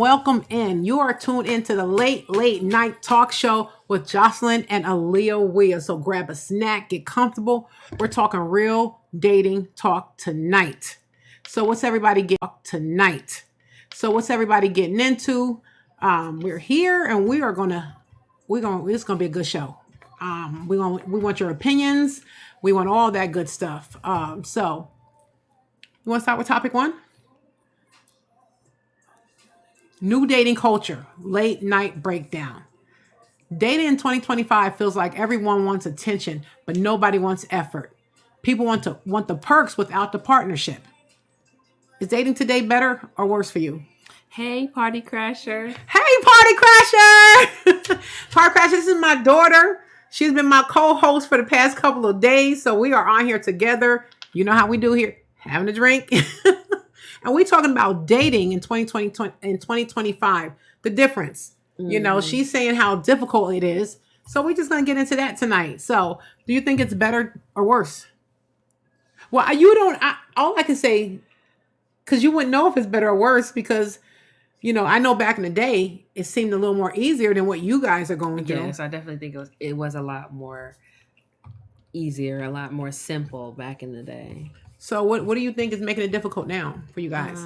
Welcome in. You are tuned into the late night talk show with Jocelyn and A'lea. So grab a snack, get comfortable. We're talking real dating talk tonight. So what's everybody getting into? We're here and it's gonna be a good show. We want your opinions. We want all that good stuff. So you want to start with topic one? New dating culture, late night breakdown. Dating in 2025 feels like everyone wants attention, but nobody wants effort. People want the perks without the partnership. Is dating today better or worse for you? Hey, party crasher. Hey, party crasher. Party crasher, this is my daughter. She's been my co-host for the past couple of days, so we are on here together. You know how we do here, having a drink. And we're talking about dating in 2025, the difference. You know, she's saying how difficult it is. So we're just going to get into that tonight. So do you think it's better or worse? Well, all I can say, because you wouldn't know if it's better or worse because, you know, I know back in the day, it seemed a little more easier than what you guys are going through. Yes, I definitely think it was a lot more easier, a lot more simple back in the day. So what do you think is making it difficult now for you guys?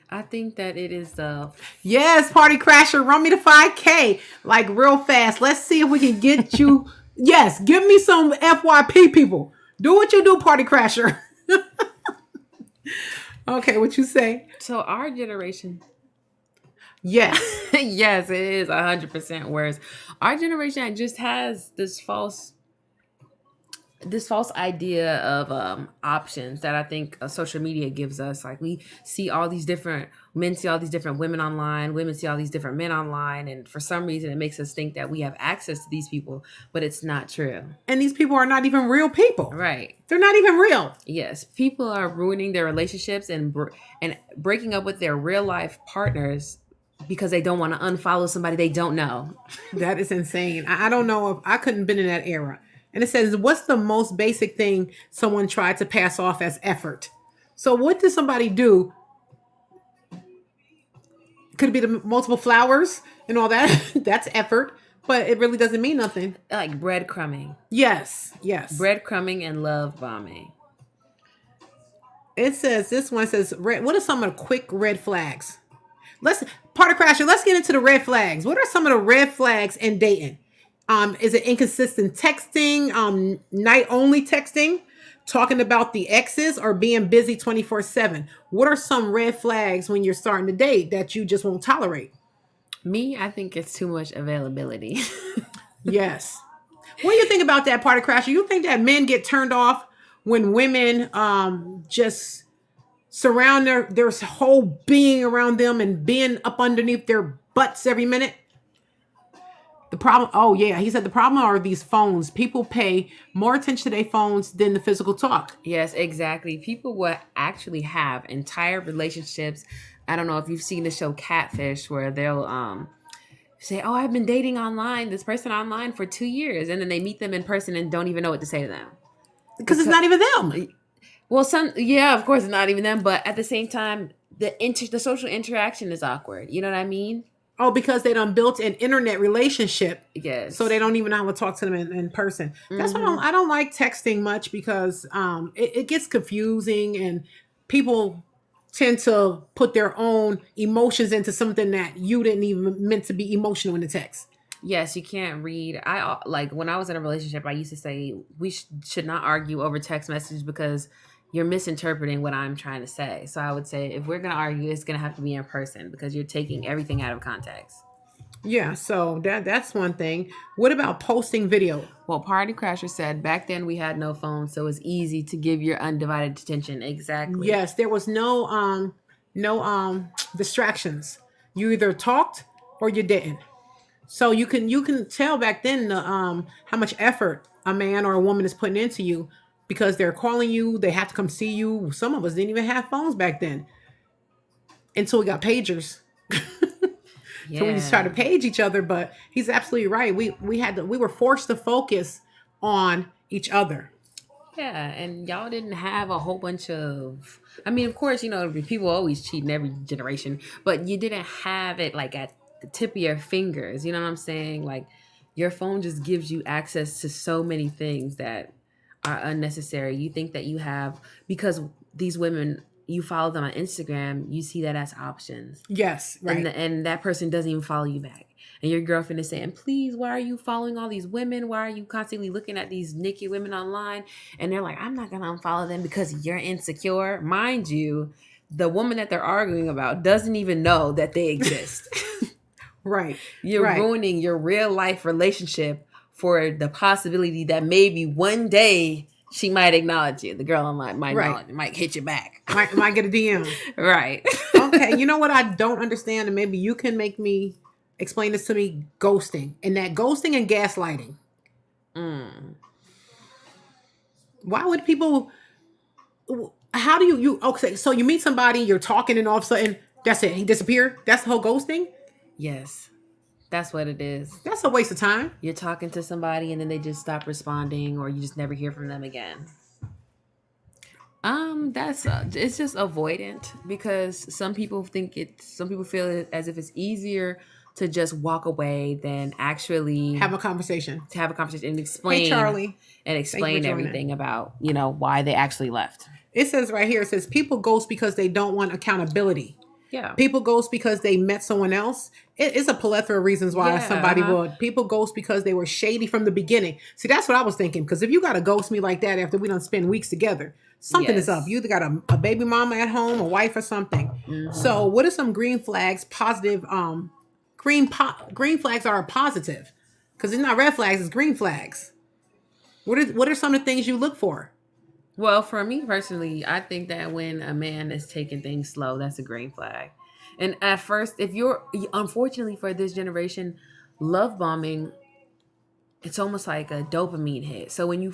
I think that it is the... Yes, party crasher, run me to 5K, like real fast. Let's see if we can get you... Yes, give me some FYP, people. Do what you do, party crasher. Okay, what you say? So our generation... Yes. Yes, it is 100% worse. Our generation just has this false idea of options that I think social media gives us. Like men see all these different women online, women see all these different men online, and for some reason it makes us think that we have access to these people, but it's not true. And these people are not even real people. Right. They're not even real. Yes. People are ruining their relationships and breaking up with their real life partners because they don't want to unfollow somebody they don't know. That is insane. I don't know if I couldn't been in that era. And it says, what's the most basic thing someone tried to pass off as effort? So what does somebody do? Could it be the multiple flowers and all that? That's effort, but it really doesn't mean nothing. Like breadcrumbing. Yes. Breadcrumbing and love bombing. It says, this one says, what are some of the quick red flags? Party crasher, let's get into the red flags. What are some of the red flags in dating? Is it inconsistent texting, night only texting, talking about the exes, or being busy 24/7? What are some red flags when you're starting to date that you just won't tolerate? Me, I think it's too much availability. Yes. What do you think about that, party crasher? You think that men get turned off when women just surround their whole being around them and being up underneath their butts every minute? The problem, he said the problem are these phones. People pay more attention to their phones than the physical talk. Yes, exactly. People will actually have entire relationships. I don't know if you've seen the show Catfish, where they'll say, "Oh, I've been dating this person online for 2 years," and then they meet them in person and don't even know what to say to them because it's not even them. Well, of course, it's not even them, but at the same time, the social interaction is awkward. You know what I mean? Oh, because they done built an internet relationship. Yes. So they don't even know how to talk to them in person. That's why I don't like texting much, because it gets confusing and people tend to put their own emotions into something that you didn't even meant to be emotional in the text. Yes, you can't read. When I was in a relationship, I used to say we should not argue over text messages because you're misinterpreting what I'm trying to say. So I would say if we're going to argue, it's going to have to be in person because you're taking everything out of context. Yeah, so that's one thing. What about posting video? Well, Party Crasher said back then we had no phones, so it was easy to give your undivided attention. Exactly. Yes, there was no distractions. You either talked or you didn't. So you can tell back then how much effort a man or a woman is putting into you, because they're calling you, they have to come see you. Some of us didn't even have phones back then until we got pagers. Yeah. So we just try to page each other. But he's absolutely right. We were forced to focus on each other. Yeah, and y'all didn't have a whole bunch of. I mean, of course, people always cheat in every generation, but you didn't have it like at the tip of your fingers. You know what I'm saying? Like, your phone just gives you access to so many things that are unnecessary. You think that you have, because these women, you follow them on Instagram, you see that as options. Yes, right. And that person doesn't even follow you back. And your girlfriend is saying, please, why are you following all these women? Why are you constantly looking at these naked women online? And they're like, I'm not going to unfollow them because you're insecure. Mind you, the woman that they're arguing about doesn't even know that they exist. Right. You're ruining your real life relationship for the possibility that maybe one day she might acknowledge you. The girl online might hit you back. Might get a DM. Right. Okay. You know what I don't understand, and maybe you can make me explain this to me: ghosting. And that ghosting and gaslighting. Why would people? How do you? Okay, so you meet somebody, you're talking, and all of a sudden, that's it. He disappeared. That's the whole ghosting. Yes, that's what it is. That's a waste of time. You're talking to somebody, and then they just stop responding, or you just never hear from them again. It's just avoidant, because some people feel it as if it's easier to just walk away than actually have a conversation. And explain. Hey, Charlie. And explain everything about, why they actually left. It says right here, it says people ghost because they don't want accountability. Yeah. People ghost because they met someone else. It's a plethora of reasons why somebody would. People ghost because they were shady from the beginning. See, that's what I was thinking. Because if you got to ghost me like that after we done spend weeks together, something is up. You either got a baby mama at home, a wife, or something. Mm-hmm. So what are some green flags? Positive. Green flags are positive, because it's not red flags, it's green flags. What are some of the things you look for? Well, for me personally, I think that when a man is taking things slow, that's a green flag. And at first, unfortunately for this generation, love bombing, it's almost like a dopamine hit. So when you're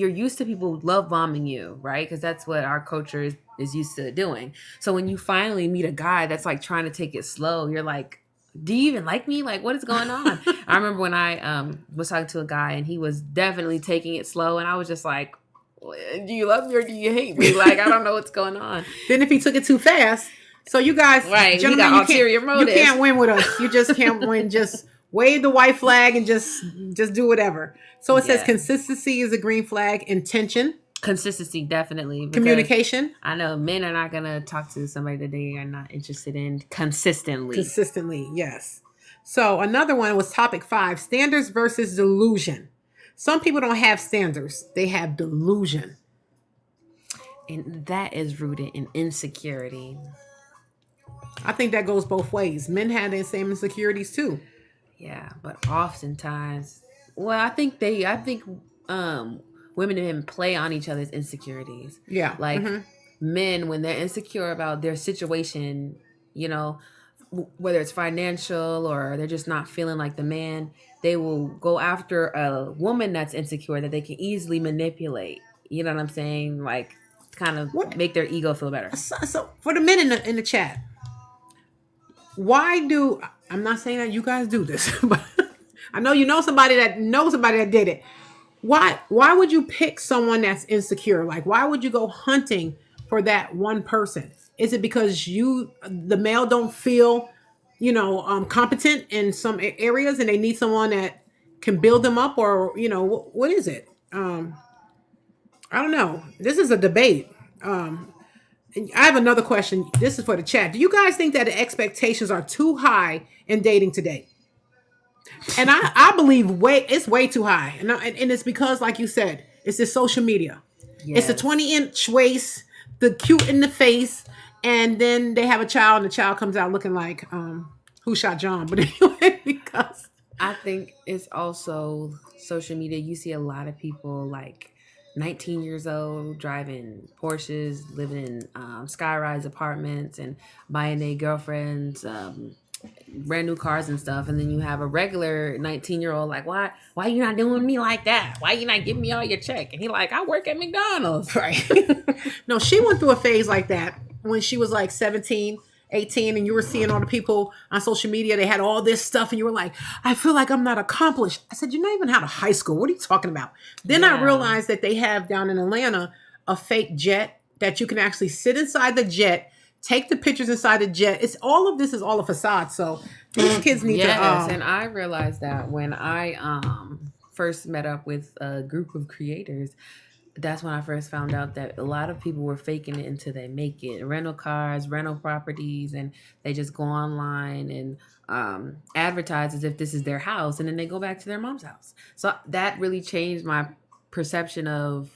used to people love bombing you, right? Because that's what our culture is used to doing. So when you finally meet a guy that's like trying to take it slow, you're like, do you even like me? Like, what is going on? I remember when I was talking to a guy, and he was definitely taking it slow, and I was just like, do you love me or do you hate me? Like, I don't know what's going on. Then if he took it too fast, so you guys, right? You got ulterior motives. You can't win with us. You just can't win. Just wave the white flag and just do whatever. So it says consistency is a green flag. Intention. Consistency, definitely. Communication. I know men are not going to talk to somebody that they are not interested in consistently. Consistently, yes. So another one was topic 5, standards versus delusion. Some people don't have standards. They have delusion. And that is rooted in insecurity. I think that goes both ways. Men have the same insecurities too. Yeah, but oftentimes, I think women and men play on each other's insecurities. Yeah. Like men, when they're insecure about their situation, whether it's financial or they're just not feeling like the man, they will go after a woman that's insecure that they can easily manipulate. You know what I'm saying? Like, kind of make their ego feel better. So for the men in the chat, I'm not saying that you guys do this, but I know you know somebody that did it. Why would you pick someone that's insecure? Like, why would you go hunting for that one person? Is it because the male don't feel, competent in some areas and they need someone that can build them up, or, what is it? I don't know. This is a debate. I have another question. This is for the chat. Do you guys think that the expectations are too high in dating today? And I believe it's way too high. And it's because, like you said, it's the social media. Yes. It's the 20-inch waist, the cute in the face, and then they have a child, and the child comes out looking like Who Shot John? But anyway, because I think it's also social media. You see a lot of people like 19 years old driving Porsches, living in skyrise apartments, and buying their girlfriends brand new cars and stuff. And then you have a regular 19-year-old like, why you not doing me like that? Why you not giving me all your check? And he like, I work at McDonald's. Right. No, she went through a phase like that when she was like 17, 18 and you were seeing all the people on social media, they had all this stuff and you were like, I feel like I'm not accomplished. I said, you're not even out of high school. What are you talking about? Then I realized that they have down in Atlanta a fake jet that you can actually sit inside the jet, take the pictures inside the jet. It's all of this is all a facade. So these kids need to. Yes, and I realized that when I first met up with a group of creators. That's when I first found out that a lot of people were faking it until they make it. Rental cars, rental properties, and they just go online and advertise as if this is their house, and then they go back to their mom's house. So that really changed my perception of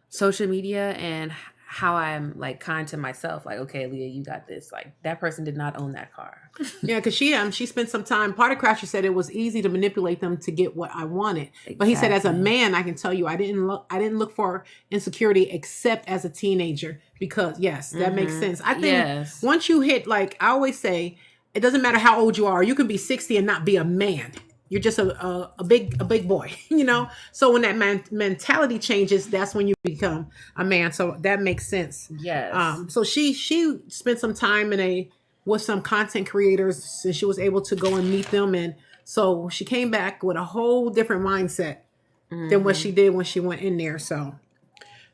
social media and how I'm like kind to myself. Like, okay, A'lea, you got this. Like that person did not own that car. Yeah, because she spent some time. Party Crasher said it was easy to manipulate them to get what I wanted. Exactly. But he said, as a man, I can tell you, I didn't look for insecurity except as a teenager. Because yes, that makes sense. I think once you hit, like I always say, it doesn't matter how old you are. You can be 60 and not be a man. You're just a big boy, you know? So when that mentality changes, that's when you become a man. So that makes sense. Yes. So she spent some time with some content creators and she was able to go and meet them. And so she came back with a whole different mindset than what she did when she went in there. So,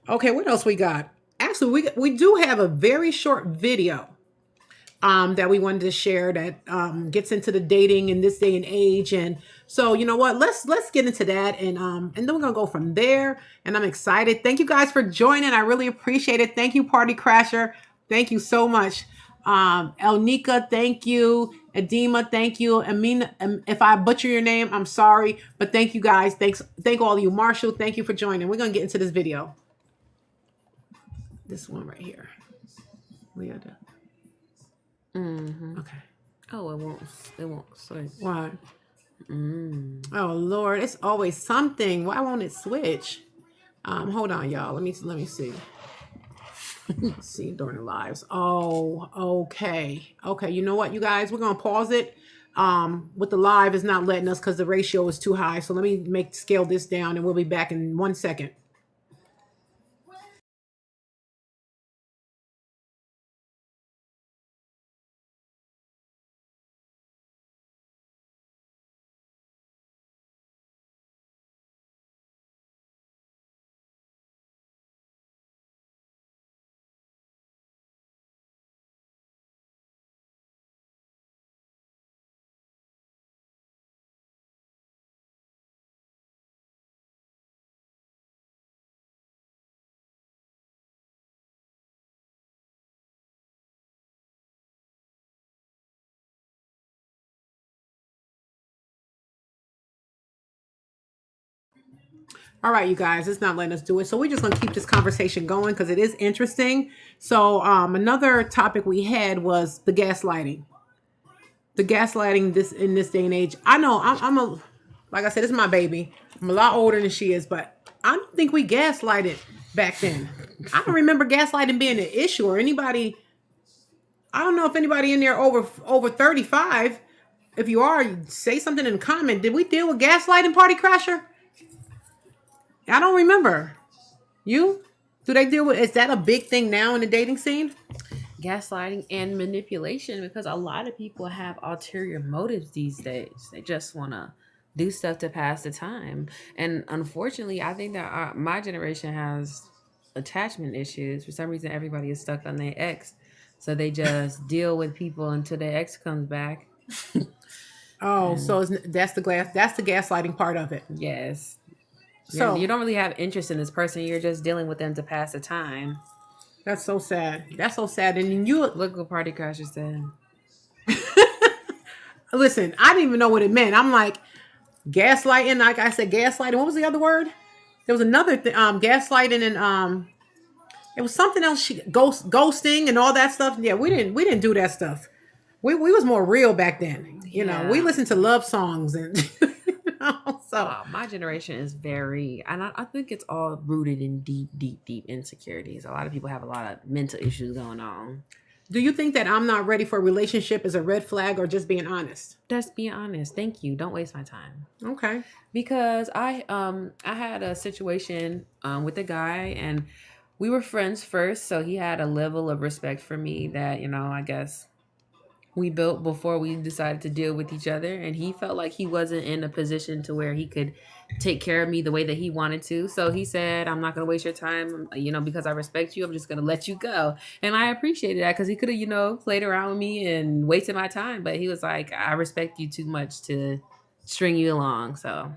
okay, what else we got? Actually, we do have a very short video that we wanted to share that gets into the dating in this day and age. And so, you know what, let's get into that. And then we're going to go from there. And I'm excited. Thank you guys for joining. I really appreciate it. Thank you, Party Crasher. Thank you so much. Elnika, thank you. Edema, thank you. Amina, if I butcher your name, I'm sorry. But thank you guys. Thank all of you. Marshall, thank you for joining. We're going to get into this video. This one right here. We got that. Okay. Oh, it won't switch. Why? Oh Lord, it's always something. Why won't it switch? Hold on, y'all. Let me see. See during the lives. Oh, okay. You know what, you guys? We're gonna pause it. With the live is not letting us because the ratio is too high. So let me scale this down, and we'll be back in 1 second. All right, you guys, it's not letting us do it. So we're just going to keep this conversation going because it is interesting. So another topic we had was the gaslighting. The gaslighting in this day and age. I know like I said, this is my baby. I'm a lot older than she is, but I don't think we gaslighted back then. I don't remember gaslighting being an issue or anybody. I don't know if anybody in there over 35. If you are, say something in the comment. Did we deal with gaslighting, Party Crasher? I don't remember. You? Do they deal with? Is that a big thing now in the dating scene? Gaslighting and manipulation, because a lot of people have ulterior motives these days. They just want to do stuff to pass the time. And unfortunately, I think that my generation has attachment issues. For some reason, everybody is stuck on their ex. So they just deal with people until their ex comes back. So that's the gaslighting part of it. Yes. So you don't really have interest in this person. You're just dealing with them to pass the time. That's so sad. And you look what Party Crasher said. Listen, I didn't even know what it meant. I'm like, gaslighting. Like I said, gaslighting. What was the other word? There was another thing. Gaslighting and it was something else. Ghosting and all that stuff. Yeah, we didn't do that stuff. We was more real back then. You know, we listened to love songs and. So my generation is and I think it's all rooted in deep insecurities. A lot of people have a lot of mental issues going on. Do you think that I'm not ready for a relationship is a red flag or just being honest? Just being honest. Thank you. Don't waste my time. Okay. Because I had a situation with a guy, and we were friends first, so he had a level of respect for me that, I guess we built before we decided to deal with each other, and he felt like he wasn't in a position to where he could take care of me the way that he wanted to. So he said, I'm not going to waste your time, because I respect you. I'm just going to let you go. And I appreciated that, because he could have, played around with me and wasted my time. But he was like, I respect you too much to string you along. So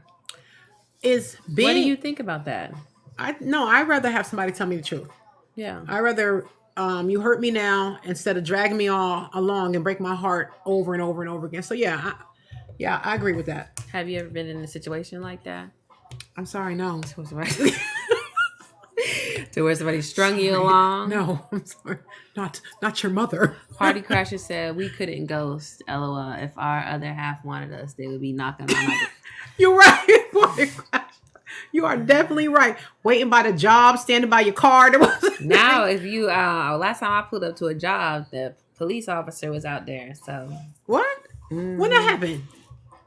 what do you think about that? I'd rather have somebody tell me the truth. Yeah. I'd rather you hurt me now instead of dragging me all along and break my heart over and over and over again. So yeah, I agree with that. Have you ever been in a situation like that? I'm sorry, no. To where somebody strung you along? No, I'm sorry. Not your mother. Party Crasher said we couldn't ghost LOL. If our other half wanted us, they would be knocking on our door. You're right, Party Crasher. You are definitely right. Waiting by the job, standing by your car. Now, if you last time I pulled up to a job, the police officer was out there. So what? When that happened?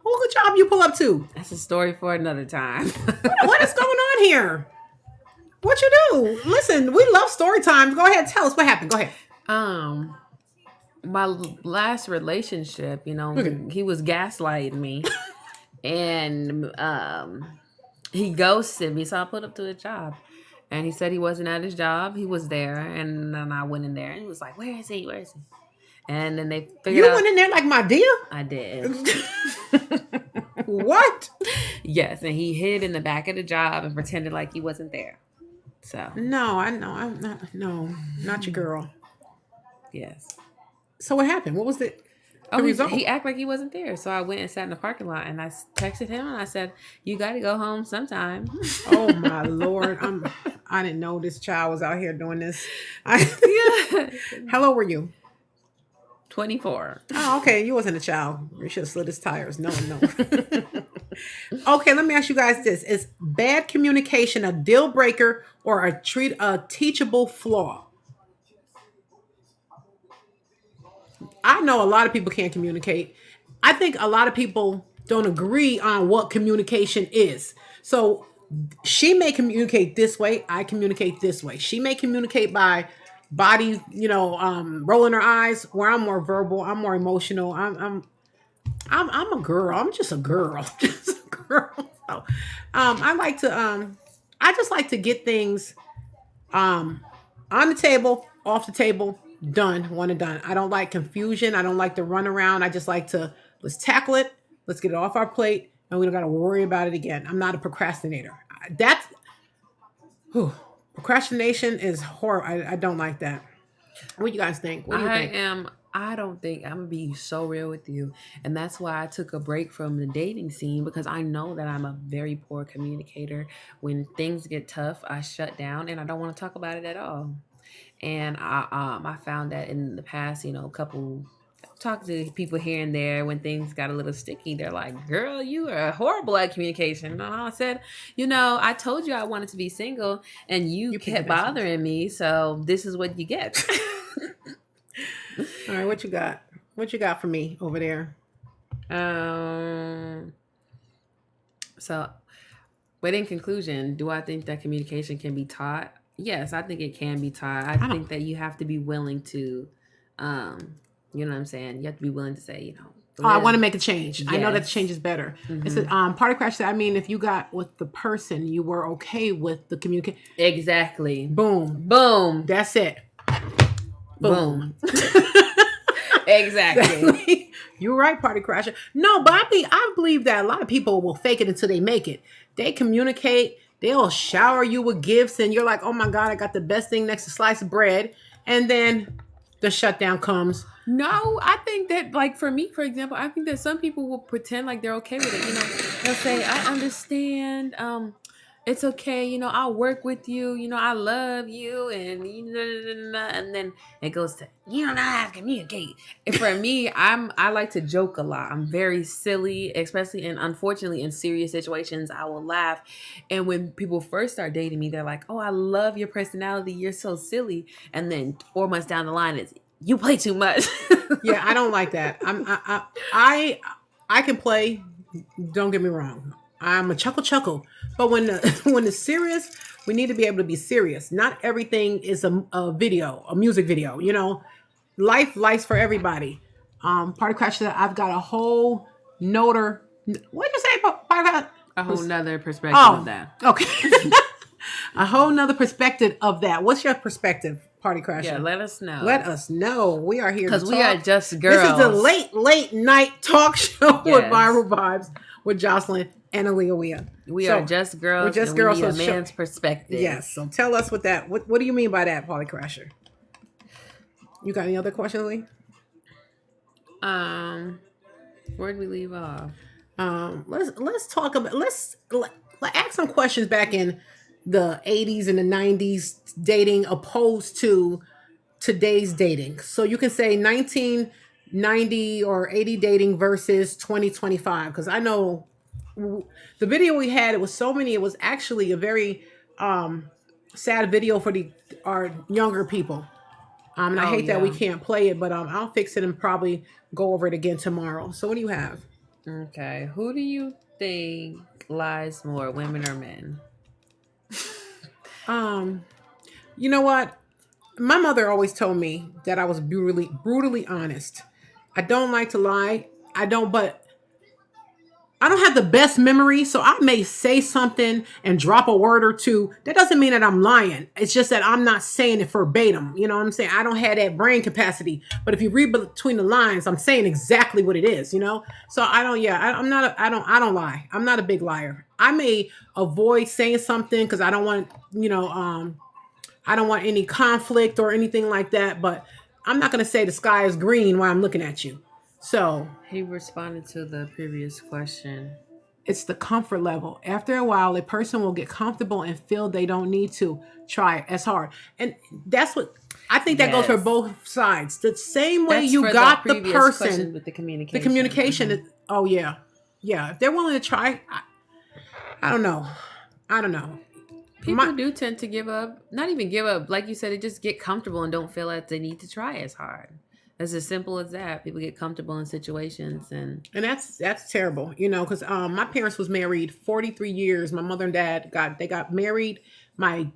What job you pull up to? That's a story for another time. What is going on here? What you do? Listen, we love story times. Go ahead, tell us what happened. Go ahead. My last relationship, he was gaslighting me, and he ghosted me. So I put up to a job, and he said he wasn't at his job. He was there, and then I went in there, and he was like, "Where is he? Where is he?" And then they figured You went in there like my dear? I did. What? Yes, and he hid in the back of the job and pretended like he wasn't there. So no, I know I'm not. No, not your girl. Yes. So what happened? What was the result? He acted like he wasn't there. So I went and sat in the parking lot, and I texted him and I said, "You got to go home sometime." Oh my Lord! I didn't know this child was out here doing this. How old were you? 24. Oh, okay. You wasn't a child. You should have slid his tires. No. Okay, let me ask you guys this: is bad communication a deal breaker or a teachable flaw? I know a lot of people can't communicate. I think a lot of people don't agree on what communication is. So she may communicate this way. I communicate this way. She may communicate by body, rolling her eyes. Where I'm more verbal. I'm more emotional. I'm a girl. I'm just a girl. Just a girl. So, I just like to get things on the table, off the table, done, one and done. I don't like confusion. I don't like to run around. I just like to, let's tackle it. Let's get it off our plate, and we don't got to worry about it again. I'm not a procrastinator. Procrastination is horrible. I don't like that. What do you guys think? What do you think? I don't think I'm gonna be so real with you, and that's why I took a break from the dating scene, because I know that I'm a very poor communicator. When things get tough, I shut down and I don't want to talk about it at all. And I found that in the past, talk to people here and there when things got a little sticky. They're like, "Girl, you are horrible at communication." And I said, I told you I wanted to be single, and you kept bothering me, so this is what you get. All right, what you got? What you got for me over there? But in conclusion, do I think that communication can be taught? Yes, I think it can be taught. I think that you have to be willing to, you know what I'm saying? You have to be willing to say, I want to make a change. Yes. I know that the change is better. Mm-hmm. It's a Party Crash said, if you got with the person, you were okay with the communication. Exactly. Boom. Boom. That's it. Boom. Exactly. You're right, Party Crasher. No, but I believe that a lot of people will fake it until they make it. They communicate. They'll shower you with gifts, and you're like, "Oh my God, I got the best thing next to slice of bread." And then the shutdown comes. No, I think that, like, for me, for example, I think that some people will pretend like they're okay with it. They'll say, "I understand. It's okay. I'll work with you. I love you." And then it goes to, you don't know how to communicate. And for me, I like to joke a lot. I'm very silly, especially unfortunately in serious situations, I will laugh. And when people first start dating me, they're like, "Oh, I love your personality. You're so silly." And then 4 months down the line, it's, "You play too much." Yeah, I don't like that. I can play. Don't get me wrong. I'm a chuckle, but when the serious, We need to be able to be serious. Not everything is a video, a music video. Life's for everybody. Party Crasher, I've got a whole noter. What did you say? A whole nother perspective of that. Okay. A whole nother perspective of that. What's your perspective, Party Crasher? Yeah, let us know. Let us know. We are here because we are just girls. This is the late night talk show with Viral Vibes with Jocelyn and A'lea. We are just girls. We're just girls. We need a man's perspective. Yes. So tell us what that. What do you mean by that, Party Crasher? You got any other questions, Lee? Where did we leave off? Let's talk about let's ask some questions back in the 80s and the 90s dating opposed to today's dating. So you can say 1990 or 80 dating versus 2025, because I know the video we had, it was actually a very sad video for our younger people. And I hate that we can't play it, but I'll fix it and probably go over it again tomorrow. So what do you have? Okay. Who do you think lies more, women or men? You know what? My mother always told me that I was brutally honest. I don't like to lie. But I don't have the best memory, so I may say something and drop a word or two. That doesn't mean that I'm lying. It's just that I'm not saying it verbatim. You know what I'm saying? I don't have that brain capacity. But if you read between the lines, I'm saying exactly what it is, So I don't lie. I'm not a big liar. I may avoid saying something because I don't want, I don't want any conflict or anything like that. But I'm not going to say the sky is green while I'm looking at you. So he responded to the previous question. It's the comfort level. After a while, a person will get comfortable and feel they don't need to try as hard. And that's what I think that goes for both sides. The same way you got the person with the communication. The communication is, oh yeah. Yeah. If they're willing to try, I don't know. People do tend to give up. Not even give up. Like you said, they just get comfortable and don't feel like they need to try as hard. It's as simple as that. People get comfortable in situations and that's terrible, because my parents was married 43 years. My mother and dad got married. My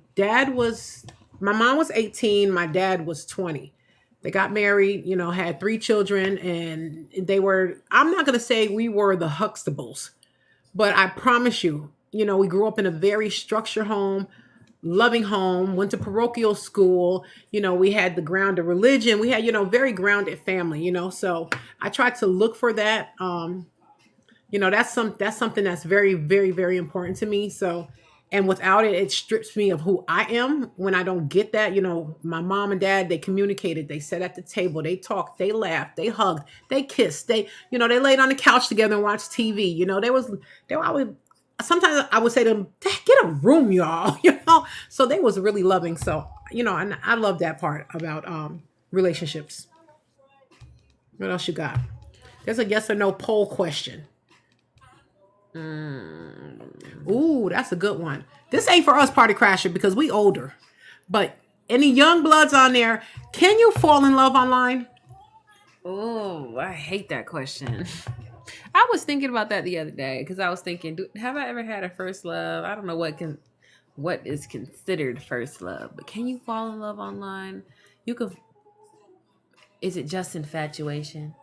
mom was 18. My dad was 20. They got married, had 3 children, and I'm not going to say we were the Huxtables, but I promise you, we grew up in a very structured home, loving home, went to parochial school. We had the ground of religion. We had, very grounded family, so I tried to look for that. That's something that's very, very, very important to me. So, and without it, it strips me of who I am when I don't get that. My mom and dad, they communicated, they sat at the table, they talked, they laughed, they hugged, they kissed, they laid on the couch together and watched TV. They were always, sometimes I would say to them, get a room, y'all, so they was really loving. So, and I love that part about relationships. What else you got? There's a yes or no poll question. Ooh, that's a good one. This ain't for us, Party Crasher, because we older. But any young bloods on there, can you fall in love online? Oh, I hate that question. I was thinking about that the other day because I was thinking, have I ever had a first love? I don't know what is considered first love, but can you fall in love online? Is it just infatuation?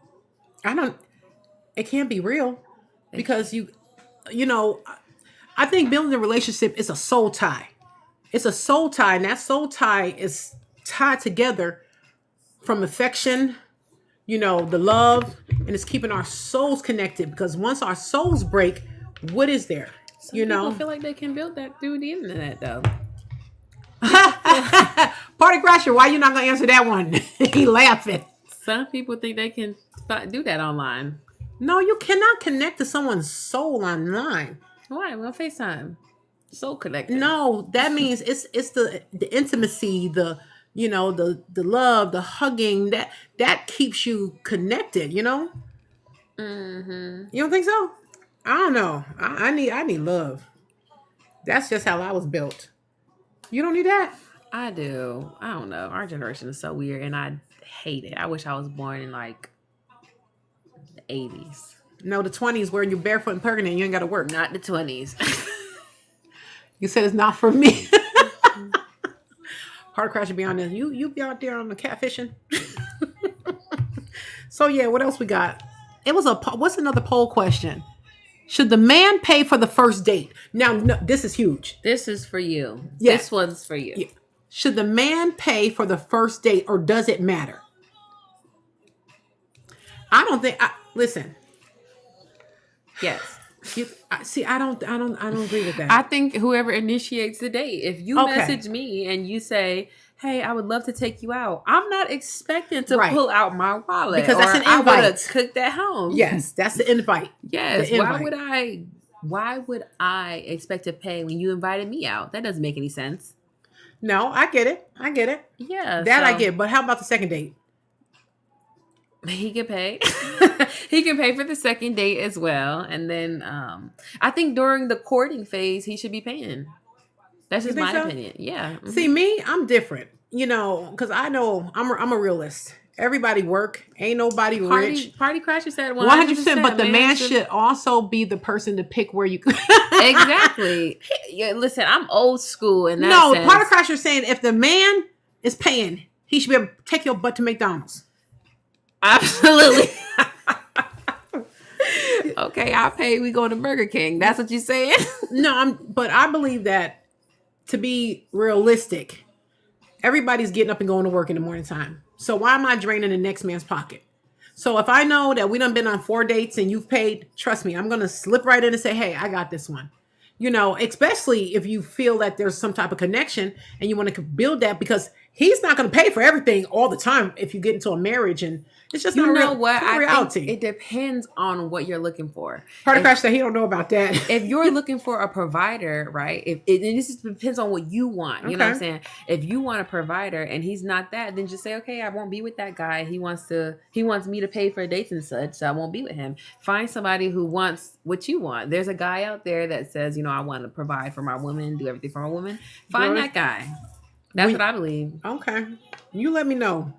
It can't be real because I think building a relationship is a soul tie. It's a soul tie, and that soul tie is tied together from affection, the love, and it's keeping our souls connected, because once our souls break, what is there? Some people feel like they can build that through the internet, though. Party Crasher, why you not gonna answer that one? He laughing. Some people think they can do that online. No, you cannot connect to someone's soul online. Why? Well, FaceTime. Soul connected. No, that means it's the intimacy, the love, the hugging that keeps you connected. Mm-hmm. You don't think so? I don't know. I need love. That's just how I was built. You don't need that? I do. I don't know. Our generation is so weird, and I hate it. I wish I was born in like the 80s. No, the 20s where you're barefoot and pregnant and you ain't got to work. Not the 20s. You said it's not for me. Party Crasher be on there. You be out there on the catfishing. So yeah, what else we got? It was what's another poll question? Should the man pay for the first date? Now, no, this is huge. This is for you. Yeah. This one's for you. Yeah. Should the man pay for the first date, or does it matter? I don't think. Listen. Yes. I don't agree with that. I think whoever initiates the date, if you message me and you say, "Hey, I would love to take you out," I'm not expecting to pull out my wallet because that's an invite. I would have cooked at home. Yes, that's the invite. Yes. The invite. Why would I expect to pay when you invited me out? That doesn't make any sense. No, I get it. Yeah, I get. But how about the second date? He can pay. He can pay for the second date as well. And then I think during the courting phase, he should be paying. That's just my opinion. Yeah. Mm-hmm. See, me, I'm different. Because I know I'm a realist. Everybody work. Ain't nobody rich. Party Crasher said 100%. But the man should also be the person to pick where you go. Exactly. Yeah, listen, I'm old school in that sense. Party Crasher saying if the man is paying, he should be able to take your butt to McDonald's. Absolutely. Okay, I'll pay. We go to Burger King. That's what you're saying? No, but I believe that to be realistic, everybody's getting up and going to work in the morning time. So why am I draining the next man's pocket? So if I know that we done been on 4 dates and you've paid, trust me, I'm going to slip right in and say, hey, I got this one. Especially if you feel that there's some type of connection and you want to build that, because he's not going to pay for everything all the time if you get into a marriage, and it's just not reality. I think it depends on what you're looking for. Party Crash said he don't know about that. If you're looking for a provider, right? And this depends on what you want. You know what I'm saying? If you want a provider and he's not that, then just say, okay, I won't be with that guy. He wants me to pay for dates and such, so I won't be with him. Find somebody who wants what you want. There's a guy out there that says, I want to provide for my woman, do everything for my woman. Find that guy. That's what I believe. Okay. You let me know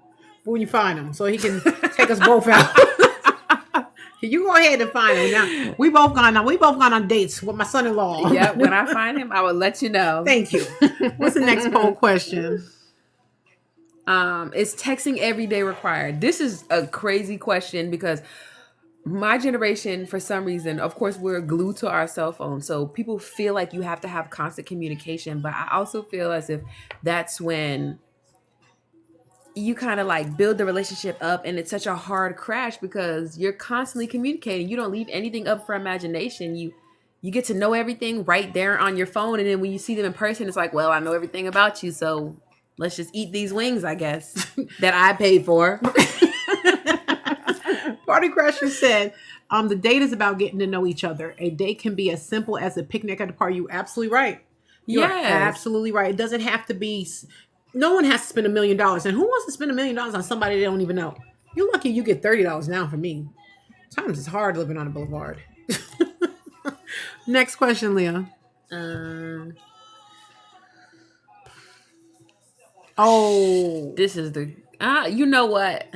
when you find him so he can take us both out. You go ahead and find him. Now, we both gone on dates with my son-in-law. Yeah, when I find him, I will let you know. Thank you. What's the next poll question? Is texting every day required? This is a crazy question because my generation, for some reason, of course, we're glued to our cell phones. So people feel like you have to have constant communication. But I also feel as if that's when you kind of like build the relationship up, and it's such a hard crash because you're constantly communicating. You don't leave anything up for imagination. You get to know everything right there on your phone. And then when you see them in person, it's like, well, I know everything about you. So let's just eat these wings, I guess, that I paid for. Party Crasher said, the date is about getting to know each other. A date can be as simple as a picnic at the park. You're absolutely right. You're absolutely right. It doesn't have to be. No one has to spend $1 million. And who wants to spend $1 million on somebody they don't even know? You're lucky you get $30 now from me. Times it's hard living on a boulevard. Next question, Leah. This is the. You know what?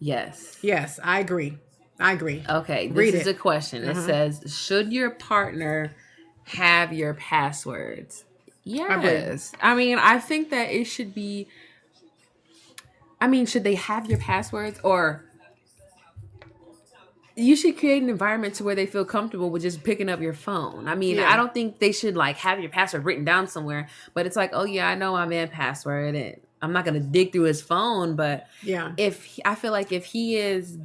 Yes. Yes, I agree. Okay, this is a question. It says, should your partner have your passwords? Yes. I think that it should be. Should they have your passwords, or you should create an environment to where they feel comfortable with just picking up your phone? I don't think they should like have your password written down somewhere, but it's like, oh yeah, I know my man's password, and I'm not going to dig through his phone. But I feel like if he is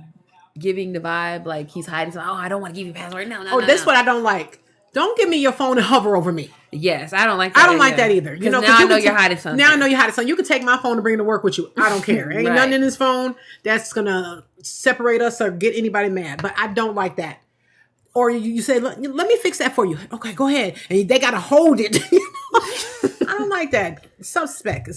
giving the vibe like he's hiding something, I don't want to give you a password. No. This what I don't like. Don't give me your phone and hover over me. Yes, I don't like that. I don't like that either. Now I know you're hiding something. Now I know you're hiding something. You can take my phone and bring it to work with you. I don't care. Ain't nothing in this phone that's going to separate us or get anybody mad. But I don't like that. Or you say, let me fix that for you. Okay, go ahead. And they got to hold it. I don't like that. It's suspect.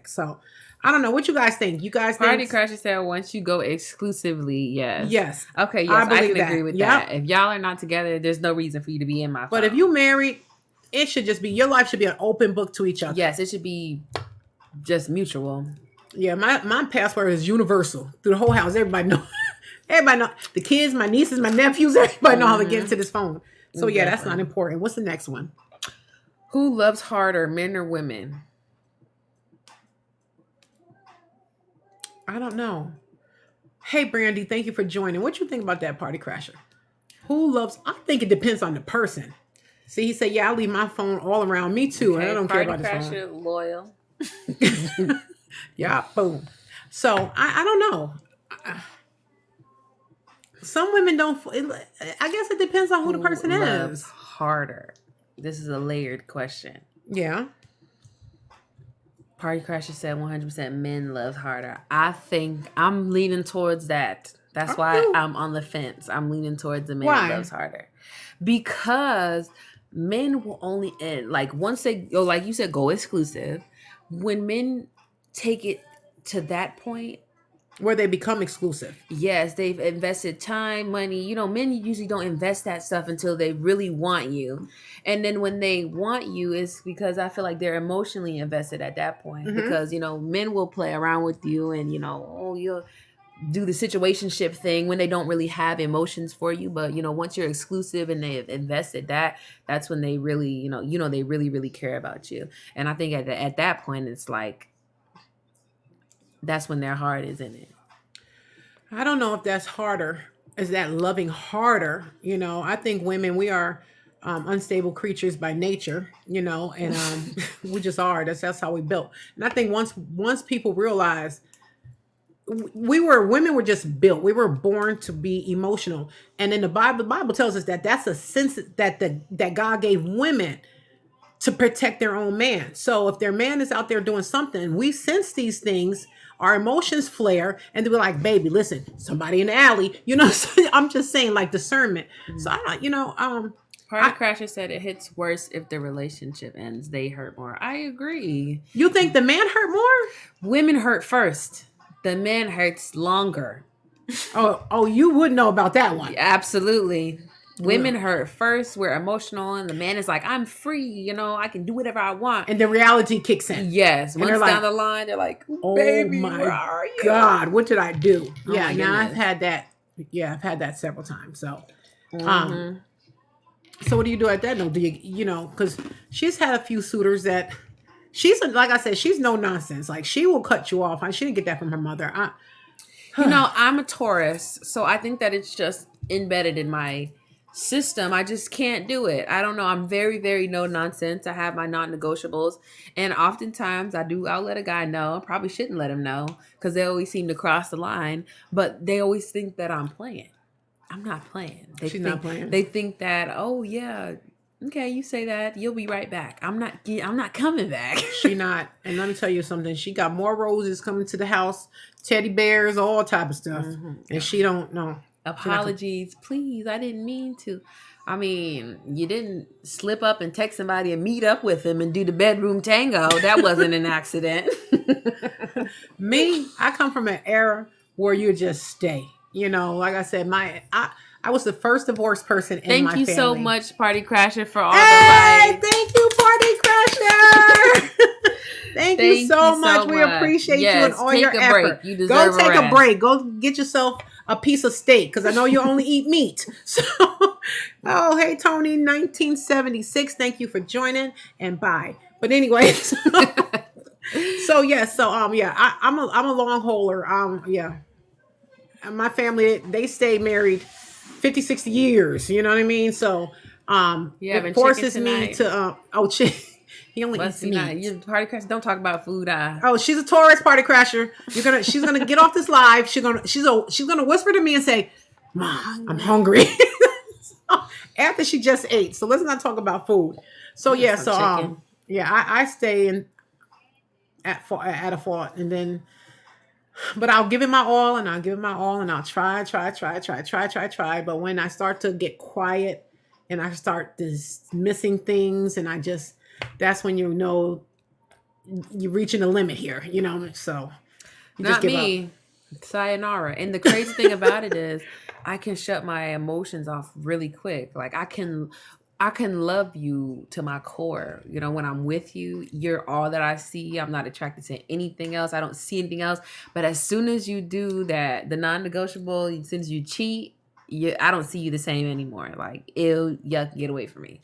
So I don't know. What you guys think? You guys think? Party Crasher said once you go exclusively, yes. Yes. Okay, yes, I can agree with that. If y'all are not together, there's no reason for you to be in my phone. But if you married, it should just be, your life should be an open book to each other. Yes, it should be just mutual. Yeah, my password is universal through the whole house. Everybody know. Everybody know. The kids, my nieces, my nephews, everybody know how to get into this phone. So yeah, that's not important. What's the next one? Who loves harder, men or women? I don't know. Hey, Brandy, thank you for joining. What you think about that, party crasher? Who loves? I think it depends on the person. See, he said, "Yeah, I leave my phone all around me too, and I don't care about this phone." Party crasher, loyal. Yeah, boom. So I don't know. Some women don't. I guess it depends on who the person loves is. harder? This is a layered question. Yeah. Party crasher said 100% men love harder. I think I'm leaning towards that. That's why I'm on the fence. I'm leaning towards the man loves harder. Because men will only end, like once they go, like you said, go exclusive. When men take it to that point, where they become exclusive. Yes, they've invested time, money. You know, men usually don't invest that stuff until they really want you. And then when they want you, it's because I feel like they're emotionally invested at that point. Mm-hmm. Because, you know, men will play around with you and, you know, you'll do the situationship thing when they don't really have emotions for you. But, you know, once you're exclusive and they've invested that's when they really, you know, they really, really care about you. And I think at that point, it's like, that's when their heart is in it. I don't know if that's harder. Is that loving harder? You know, I think women, we are unstable creatures by nature, you know, and we just are. That's how we built. And I think once people realize women were just built. We were born to be emotional. And in the Bible tells us that that's a sense that God gave women to protect their own man. So if their man is out there doing something, we sense these things, our emotions flare, and they're like, baby, listen, somebody in the alley, you know, I'm just saying like discernment. Mm-hmm. So I, you know, Party Crasher said it hits worse if the relationship ends. They hurt more. I agree. You think the man hurt more? Women hurt first. The man hurts longer. Oh, you would know about that one. Absolutely. Women hurt first. We're emotional, and the man is like, "I'm free. You know, I can do whatever I want." And the reality kicks in. Yes. And once down the line, they're like, "Oh baby, where are you? God, what did I do?" Oh yeah. Now I've had that. Yeah, I've had that several times. So, so what do you do at that? No, do you know? Because she's had a few suitors that she's like I said, she's no nonsense. Like she will cut you off. She didn't get that from her mother. You know, I'm a Taurus, so I think that it's just embedded in my system. I just can't do it. I don't know. I'm very, very no nonsense. I have my non-negotiables, and oftentimes I'll let a guy know. I probably shouldn't let him know because they always seem to cross the line, but they always think that I'm playing. I'm not playing. She's not playing. They think that, oh yeah, okay, you say that, you'll be right back. I'm not coming back. She not. And let me tell you something. She got more roses coming to the house, teddy bears, all type of stuff, and she don't know. Apologies, please. I didn't mean to. I mean, you didn't slip up and text somebody and meet up with him and do the bedroom tango. That wasn't an accident. Me, I come from an era where you just stay. You know, like I said, I was the first divorced person in my family. Thank you so much, Party Crasher, for all the life. Thank you, Party Crasher. Thank you so much. We appreciate you and all your effort. You deserve Go take a break. Go get yourself a piece of steak because I know you only eat meat. So, oh, hey, Tony, 1976. Thank you for joining and bye. But anyway, I'm a long hauler. And my family, they stay married 50, 60 years. You know what I mean? So, it forces me to, he only eats meat. You Party Crasher, don't talk about food. Oh, she's a Taurus Party Crasher. She's gonna get off this live. She's gonna whisper to me and say, "Mom, I'm hungry." After she just ate. So let's not talk about food. So I stay in at a fault, and then, but I'll give it my all, and I'll try. But when I start to get quiet and I start dismissing things, and that's when you know you're reaching a limit here, you know. So not me. Sayonara. And the crazy thing about it is I can shut my emotions off really quick. Like I can love you to my core. You know, when I'm with you, you're all that I see. I'm not attracted to anything else. I don't see anything else. But as soon as you do that, the non-negotiable, as soon as you cheat, I don't see you the same anymore. Like, ew, yuck, get away from me.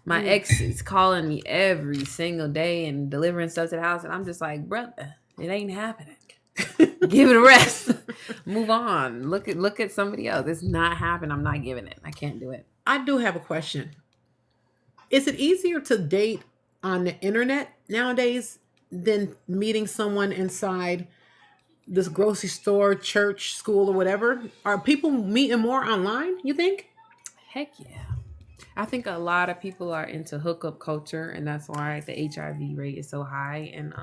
My ex is calling me every single day and delivering stuff to the house. And I'm just like, brother, it ain't happening. Give it a rest. Move on. Look at somebody else. It's not happening. I'm not giving it. I can't do it. I do have a question. Is it easier to date on the internet nowadays than meeting someone inside this grocery store, church, school, or whatever? Are people meeting more online, you think? Heck yeah. I think a lot of people are into hookup culture, and that's why the HIV rate is so high. And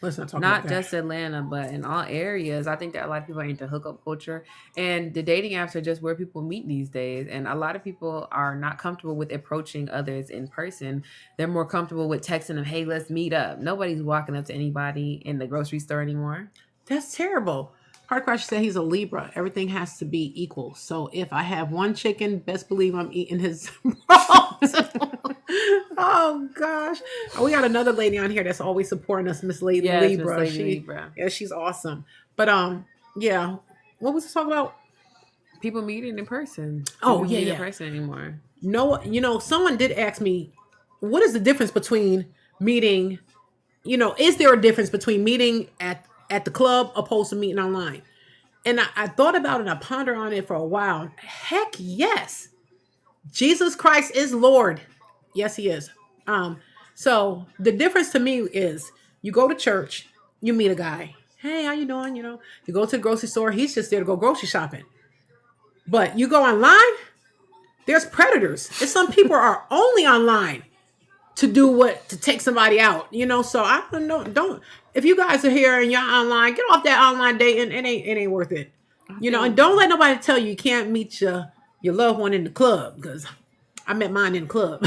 Let's not talk not about that. just Atlanta, but in all areas, I think that a lot of people are into hookup culture, and the dating apps are just where people meet these days. And a lot of people are not comfortable with approaching others in person. They're more comfortable with texting them, "Hey, let's meet up." Nobody's walking up to anybody in the grocery store anymore. That's terrible. Hard Crash said he's a Libra. Everything has to be equal. So if I have one chicken, best believe I'm eating his Oh gosh. We got another lady on here that's always supporting us, Miss Lady Libra. Miss Lady Libra. Yeah, she's awesome. But yeah. What was this talking about? People meeting in person. Oh, People yeah, meet yeah. in person anymore. No, someone did ask me, what is the difference between meeting, is there a difference between meeting at the club opposed to meeting online? And I thought about it, I pondered on it for a while. Heck yes. Jesus Christ is Lord. Yes, he is. So the difference to me is you go to church, you meet a guy. Hey, how you doing? You go to the grocery store, he's just there to go grocery shopping. But you go online, there's predators. And some people are only online to take somebody out, so I don't, if you guys are here and you're online, get off that online dating. It ain't worth it. And don't let nobody tell you can't meet your loved one in the club, because I met mine in the club.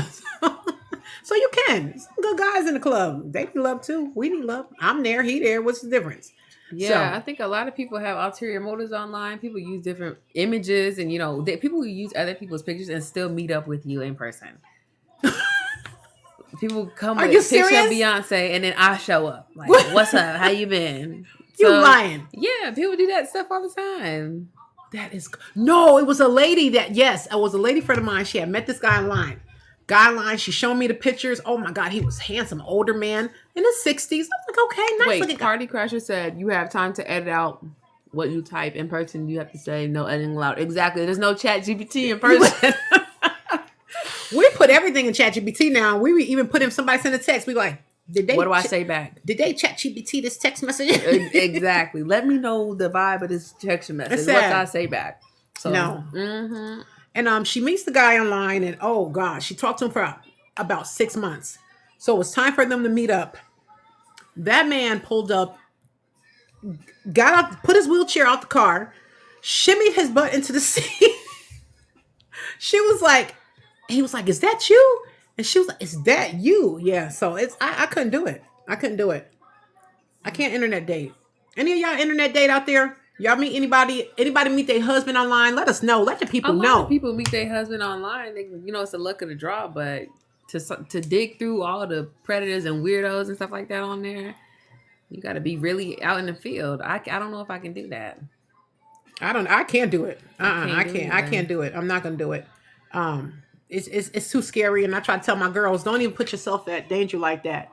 So you can. Some good guys in the club. They need love too. We need love. I'm there, he there. What's the difference? Yeah, I think a lot of people have ulterior motives online. People use different images, and people who use other people's pictures and still meet up with you in person. People come with a picture of Beyonce, and then I show up. Like, what's up? How you been? You lying. Yeah, people do that stuff all the time. No, it was a lady it was a lady friend of mine. She had met this guy online. She showed me the pictures. Oh my God, he was handsome, older man in his 60s. I was like, okay, nice looking guy. Party Crasher said you have time to edit out what you type in person. You have to say no editing allowed. Exactly. There's no chat GPT in person. We put everything in ChatGPT now. We even put in somebody send a text. We like, what do I say back? Did they ChatGPT this text message? Exactly. Let me know the vibe of this text message. What do I say back? So, no. Mm-hmm. And she meets the guy online, and oh gosh, she talked to him for about 6 months. So it was time for them to meet up. That man pulled up, got out, put his wheelchair out the car, shimmied his butt into the seat. He was like, is that you? And she was like, is that you? Yeah. So I couldn't do it. I can't internet date. Any of y'all internet date out there? Y'all meet anybody meet their husband online? Let us know. Let the people know. A lot of people meet their husband online. It's the luck of the draw, but to dig through all the predators and weirdos and stuff like that on there, you got to be really out in the field. I don't know if I can do that. I can't do it. I can't do it. I'm not going to do it. It's too scary. And I try to tell my girls, don't even put yourself at danger like that.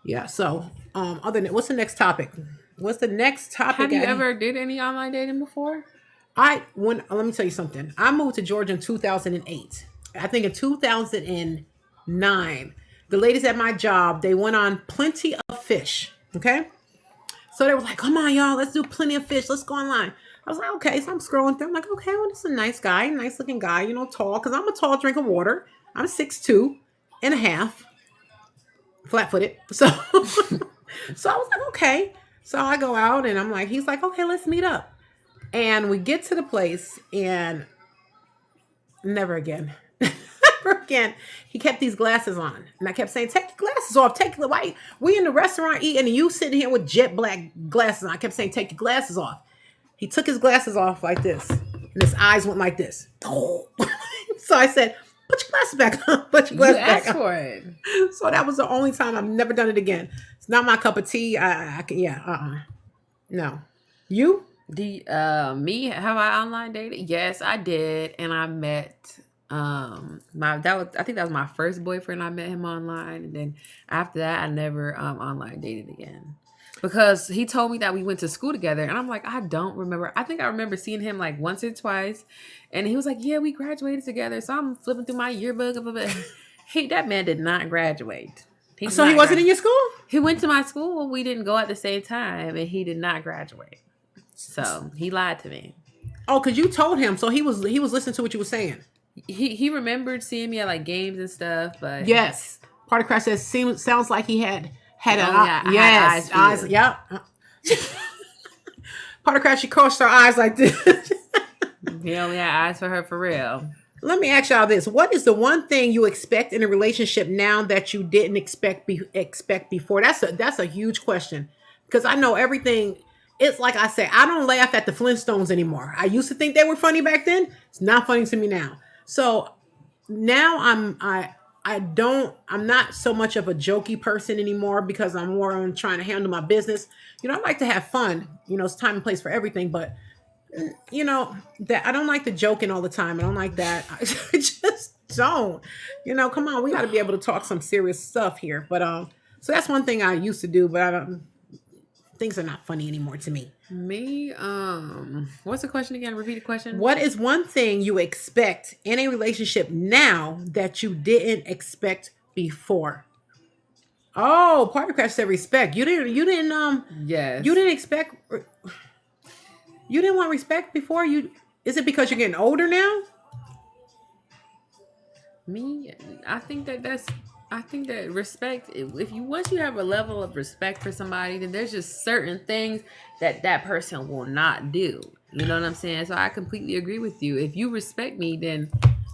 Yeah. So, what's the next topic? Have you ever did any online dating before? Let me tell you something. I moved to Georgia in 2008. I think in 2009, the ladies at my job, they went on Plenty of Fish. Okay. So they were like, come on, y'all, let's do Plenty of Fish. Let's go online. I was like, okay. So I'm scrolling through. I'm like, okay, well, this is a nice guy, nice looking guy, tall. Cause I'm a tall drink of water. I'm 6'2" and a half, flat footed. So, so I was like, okay. So I go out and I'm like, he's like, okay, let's meet up. And we get to the place and never again. Never again. He kept these glasses on. And I kept saying, take your glasses off. We in the restaurant eating and you sitting here with jet black glasses on. I kept saying, take your glasses off. He took his glasses off like this. And his eyes went like this. Oh. So I said, put your glasses back on. Put your glasses back on. You asked for it. So that was the only time. I've never done it again. It's not my cup of tea. No. You? Me, have I online dated? Yes, I did. And I met I think that was my first boyfriend. I met him online. And then after that, I never online dated again. because he told me that we went to school together, and I'm like, I don't remember. I think I remember seeing him like once or twice, and he was like, yeah, we graduated together. So I'm flipping through my yearbook. That man did not graduate. He wasn't in your school? He went to my school. We didn't go at the same time, and he did not graduate. So he lied to me. Oh, because you told him, so he was listening to what you were saying. He remembered seeing me at like games and stuff, but yes, Party Crash says sounds like he had eyes. Yep. Party Crash, she crossed her eyes like this. He only had eyes for her for real. Let me ask y'all this: what is the one thing you expect in a relationship now that you didn't expect before? That's a huge question, because I know everything. It's like I say, I don't laugh at the Flintstones anymore. I used to think they were funny back then. It's not funny to me now. So now I'm not so much of a jokey person anymore, because I'm more on trying to handle my business. I like to have fun. It's time and place for everything, but that I don't like the joking all the time. I don't like that. I just don't. Come on, we got to be able to talk some serious stuff here. But so that's one thing I used to do, but I don't. Things are not funny anymore to me. What's the question again? Repeat the question. What is one thing you expect in a relationship now that you didn't expect before? Oh, Party Crash said respect. You didn't yes. You didn't expect, you didn't want respect before? Is it because you're getting older now? I think that respect, once you have a level of respect for somebody, then there's just certain things that person will not do. You know what I'm saying? So I completely agree with you. If you respect me, then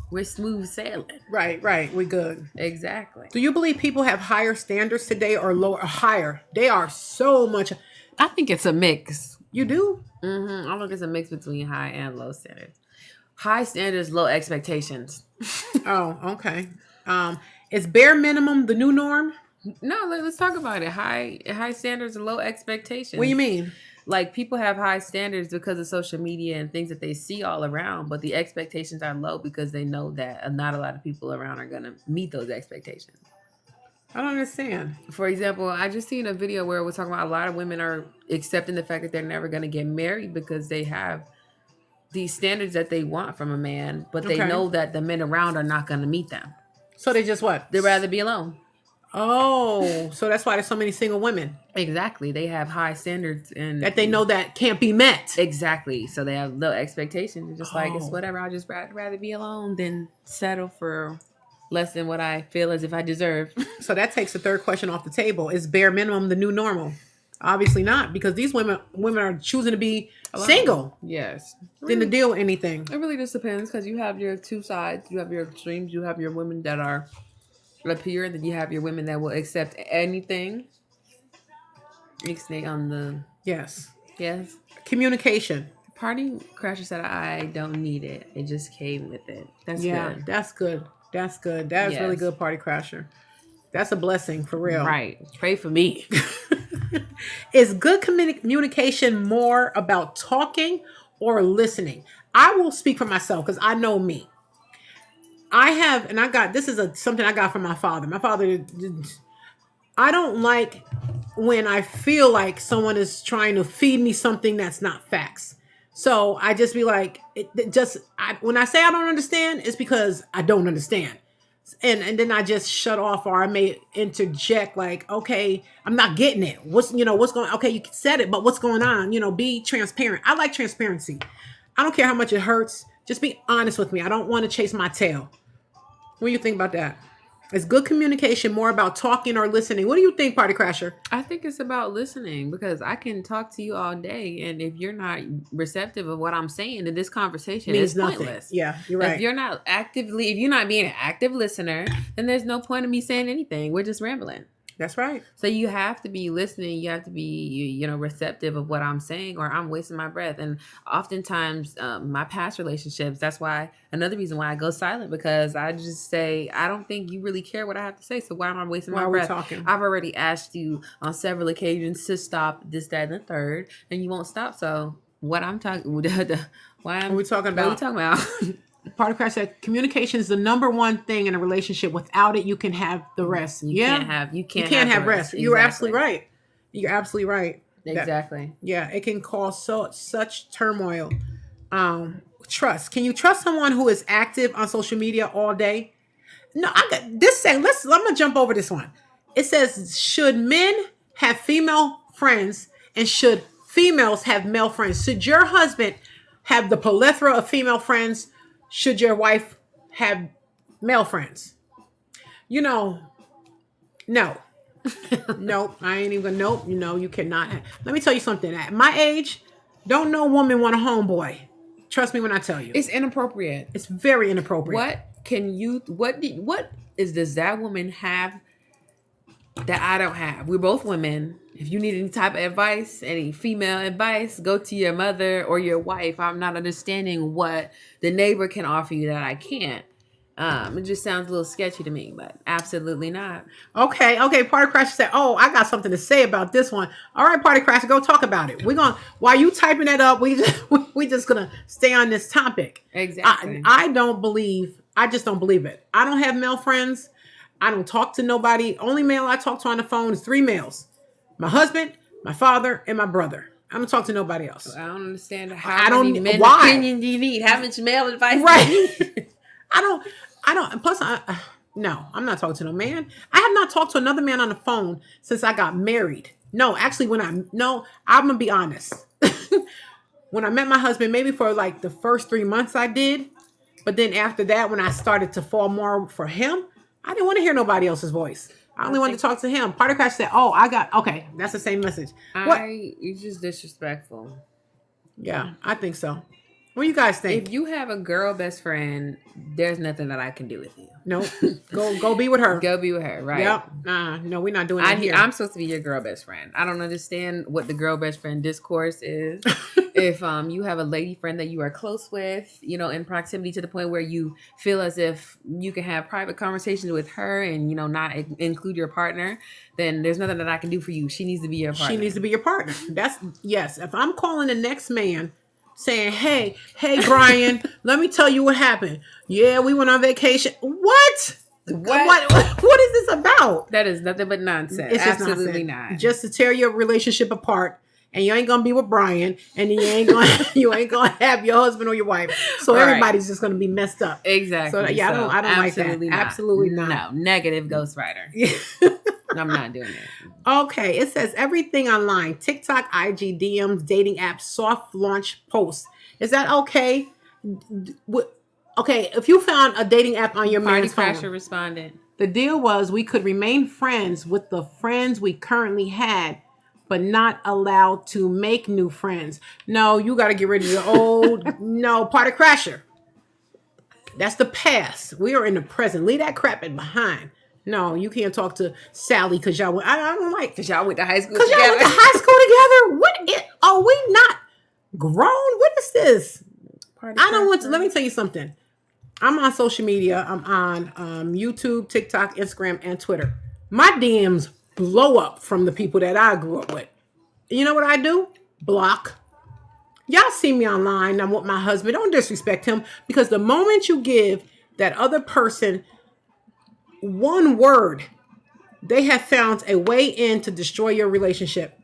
we're smooth sailing. Right. We good. Exactly. Do you believe people have higher standards today or lower or higher? They are so much. I think it's a mix. You do? Mm-hmm. I think it's a mix between high and low standards. High standards, low expectations. Oh, okay. Is bare minimum the new norm? No, let's talk about it. High standards and low expectations. What do you mean? Like, people have high standards because of social media and things that they see all around, but the expectations are low because they know that not a lot of people around are going to meet those expectations. I don't understand. For example, I just seen a video where we're talking about a lot of women are accepting the fact that they're never going to get married because they have these standards that they want from a man, but they know that the men around are not going to meet them. So they just what? They'd rather be alone. Oh, so that's why there's so many single women. Exactly. They have high standards and that they know that can't be met. Exactly. So they have low expectations. They're just like, it's whatever. I'll just rather be alone than settle for less than what I feel as if I deserve. So that takes the third question off the table. Is bare minimum the new normal? Obviously not, because these women are choosing to be alone. Single. Yes. Than to deal with anything. It really just depends, because you have your two sides. You have your extremes. You have your women that are up here, and then you have your women that will accept anything. On the yes. Communication. Party Crasher said, I don't need it. It just came with it. That's good. That's good. That's good. That's really good, Party Crasher. That's a blessing for real. Right. Pray for me. Is good communication more about talking or listening? I will speak for myself because I know me. This is something I got from my father. My father, I don't like when I feel like someone is trying to feed me something that's not facts. So I just be like, when I say I don't understand, it's because I don't understand. And then I just shut off, or I may interject like, okay, I'm not getting it. What's going, okay, you said it, but what's going on? Be transparent. I like transparency. I don't care how much it hurts. Just be honest with me. I don't want to chase my tail. What do you think about that? Is good communication more about talking or listening? What do you think, Party Crasher? I think it's about listening, because I can talk to you all day, and if you're not receptive of what I'm saying, then this conversation is pointless. Yeah, you're right. If you're not being an active listener, then there's no point in me saying anything. We're just rambling. That's right. So you have to be listening. You have to be, receptive of what I'm saying, or I'm wasting my breath. And oftentimes, my past relationships, that's why, another reason why I go silent, because I just say, I don't think you really care what I have to say. So why am I wasting my breath? Talking? I've already asked you on several occasions to stop this, that, and the third, and you won't stop. So what I'm talking, what are we talking about? Party Crash said communication is the number one thing in a relationship. Without it, you can have the rest. You can't have rest. Exactly. You're absolutely right. You're absolutely right. Exactly. Yeah, it can cause such turmoil. Trust. Can you trust someone who is active on social media all day? No, I got this saying. I'm gonna jump over this one. It says, should men have female friends and should females have male friends? Should your husband have the plethora of female friends? Should your wife have male friends? You know, no. Nope. I ain't even nope. You know, you cannot. Let me tell you something. At my age, don't no woman want a homeboy. Trust me when I tell you. It's inappropriate. It's very inappropriate. What does that woman have that I don't have? We're both women. If you need any type of advice, any female advice, go to your mother or your wife. I'm not understanding what the neighbor can offer you that I can't. It just sounds a little sketchy to me, but absolutely not. Okay. Party Crasher said, "Oh, I got something to say about this one." All right, Party Crasher, go talk about it. We're gonna while you typing that up, we just gonna stay on this topic. Exactly. I just don't believe it. I don't have male friends. I don't talk to nobody. Only male I talk to on the phone is 3 males: my husband, my father, and my brother. I don't talk to nobody else. I don't understand how many men's opinion do you need? How much male advice? Right. I don't. Plus, no, I'm not talking to no man. I have not talked to another man on the phone since I got married. No, actually, I'm gonna be honest. When I met my husband, maybe for like the first 3 months I did, but then after that, when I started to fall more for him, I didn't want to hear nobody else's voice. I only wanted to talk to him. Party Crash said, "Oh, okay, that's the same message." You're just disrespectful. Yeah, I think so. What do you guys think? If you have a girl best friend, there's nothing that I can do with you. Nope. Go be with her. Go be with her, right? Yep. No, we're not doing that here. I'm supposed to be your girl best friend. I don't understand what the girl best friend discourse is. If you have a lady friend that you are close with, in proximity to the point where you feel as if you can have private conversations with her and, not include your partner, then there's nothing that I can do for you. She needs to be your partner. She needs to be your partner. Yes. If I'm calling the next man saying, hey, Brian, let me tell you what happened. Yeah, we went on vacation. What is this about? That is nothing but nonsense. It's just absolutely nonsense. not. Just to tear your relationship apart, and you ain't gonna be with Brian, and you ain't gonna have your husband or your wife. So everybody's just gonna be messed up. Exactly. So yeah, I don't like that. Not. Absolutely not. No, negative ghostwriter. I'm not doing it. Okay, it says everything online: TikTok, IG, DMs, dating apps, soft launch posts. Is that okay? Okay, if you found a dating app on your man's phone, Crasher responded. The deal was we could remain friends with the friends we currently had, but not allowed to make new friends. No, you got to get rid of the old. No, Party Crasher. That's the past. We are in the present. Leave that crap behind. No, you can't talk to Sally because y'all went. I don't like because y'all went to high school together. Because y'all went to high school together. Are we not grown? What is this? I don't want to. Let me tell you something. I'm on social media. I'm on YouTube, TikTok, Instagram, and Twitter. My DMs blow up from the people that I grew up with. You know what I do? Block. Y'all see me online. I'm with my husband. Don't disrespect him because the moment you give that other person one word, they have found a way in to destroy your relationship.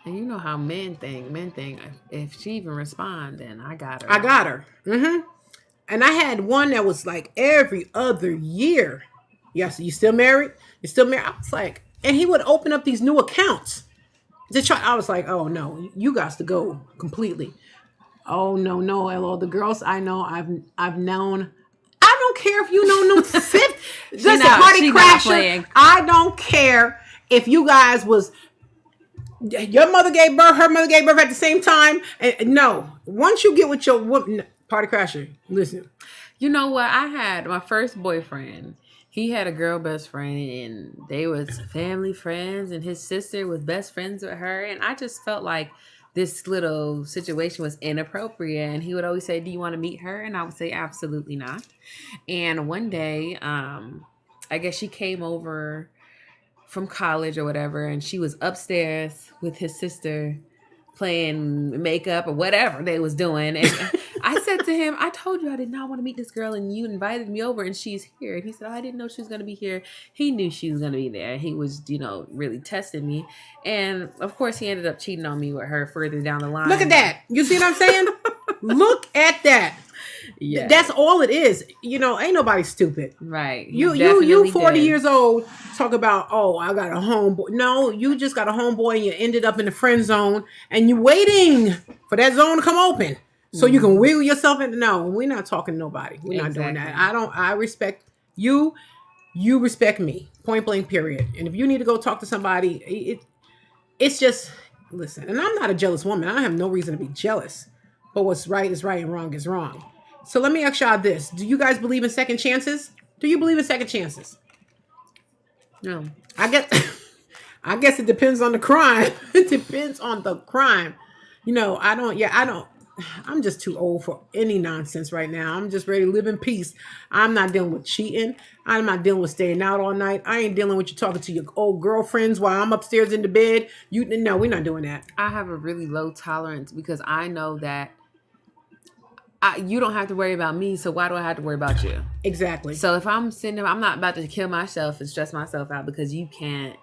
And you know how men think. If she even respond, then I got her. Mm-hmm. And I had one that was like every other year. Yes, you still married? You still married? I was like, and he would open up these new accounts to try. I was like, oh no, you got to go completely. Oh no, LO. The girls I know, I've known. I don't care if you know them fifth. Just a Party Crasher. I don't care if you guys was your mother gave birth, her mother gave birth at the same time. And no, once you get with your Party Crasher, listen. You know what? I had my first boyfriend. He had a girl best friend, and they was family friends, and his sister was best friends with her. And I just felt like this little situation was inappropriate. And he would always say, "Do you want to meet her?" And I would say, "Absolutely not." And one day, I guess she came over from college or whatever, and she was upstairs with his sister playing makeup or whatever they was doing. And I said to him, I told you I did not want to meet this girl, and you invited me over, and she's here. And he said, oh, I didn't know she was going to be here. He knew she was going to be there. He was, really testing me. And of course, he ended up cheating on me with her further down the line. Look at that. You see what I'm saying? Look at that. Yeah. That's all it is. Ain't nobody stupid. Right. You 40 years old, talk about, oh, I got a homeboy. No, you just got a homeboy and you ended up in the friend zone and you waiting for that zone to come open so you can wiggle yourself in. No, we're not talking to nobody. We're not doing that. I respect you. You respect me. Point blank, period. And if you need to go talk to somebody, it's just, listen, and I'm not a jealous woman. I have no reason to be jealous. But what's right is right and wrong is wrong. So let me ask y'all this. Do you guys believe in second chances? Do you believe in second chances? No. I guess it depends on the crime. It depends on the crime. I don't. I'm just too old for any nonsense right now. I'm just ready to live in peace. I'm not dealing with cheating. I'm not dealing with staying out all night. I ain't dealing with you talking to your old girlfriends while I'm upstairs in the bed. No, we're not doing that. I have a really low tolerance because I know that you don't have to worry about me, so why do I have to worry about you? Exactly. So if I'm sitting there, I'm not about to kill myself and stress myself out because you can't,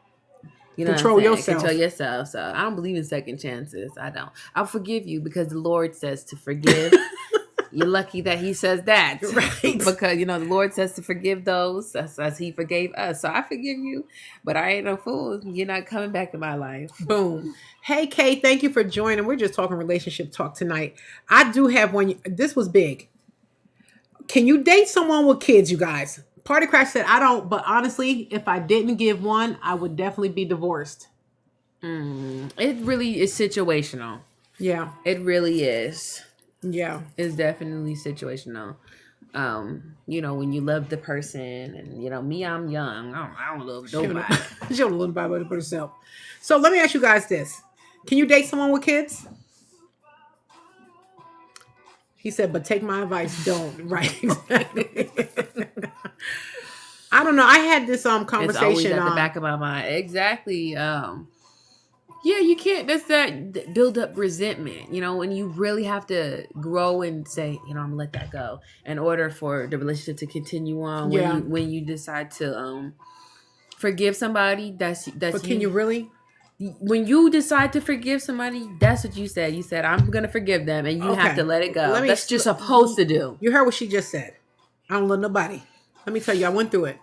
control yourself. Control yourself. So I don't believe in second chances. I don't. I'll forgive you because the Lord says to forgive. You're lucky that he says that. Right. Because, the Lord says to forgive those as he forgave us. So I forgive you, but I ain't no fool. You're not coming back in my life. Boom. Hey, Kay, thank you for joining. We're just talking relationship talk tonight. I do have one. This was big. Can you date someone with kids, you guys? Party Crash said, I don't, but honestly, if I didn't give one, I would definitely be divorced. It really is situational. Yeah. It really is. Yeah. It's definitely situational. When you love the person and, me, I'm young. I don't love nobody. She don't love nobody but herself. So let me ask you guys this. Can you date someone with kids? He said, but take my advice, don't. Right. I don't know. I had this conversation. It's always at the back of my mind. Exactly. Yeah, you can't. That's that build up resentment, when you really have to grow and say, I'm gonna let that go in order for the relationship to continue on. When you decide to forgive somebody, that's. But can you really? When you decide to forgive somebody, that's what you said. You said, I'm gonna forgive them, and you have to let it go. That's what you're supposed to do. You heard what she just said. I don't love nobody. Let me tell you, I went through it.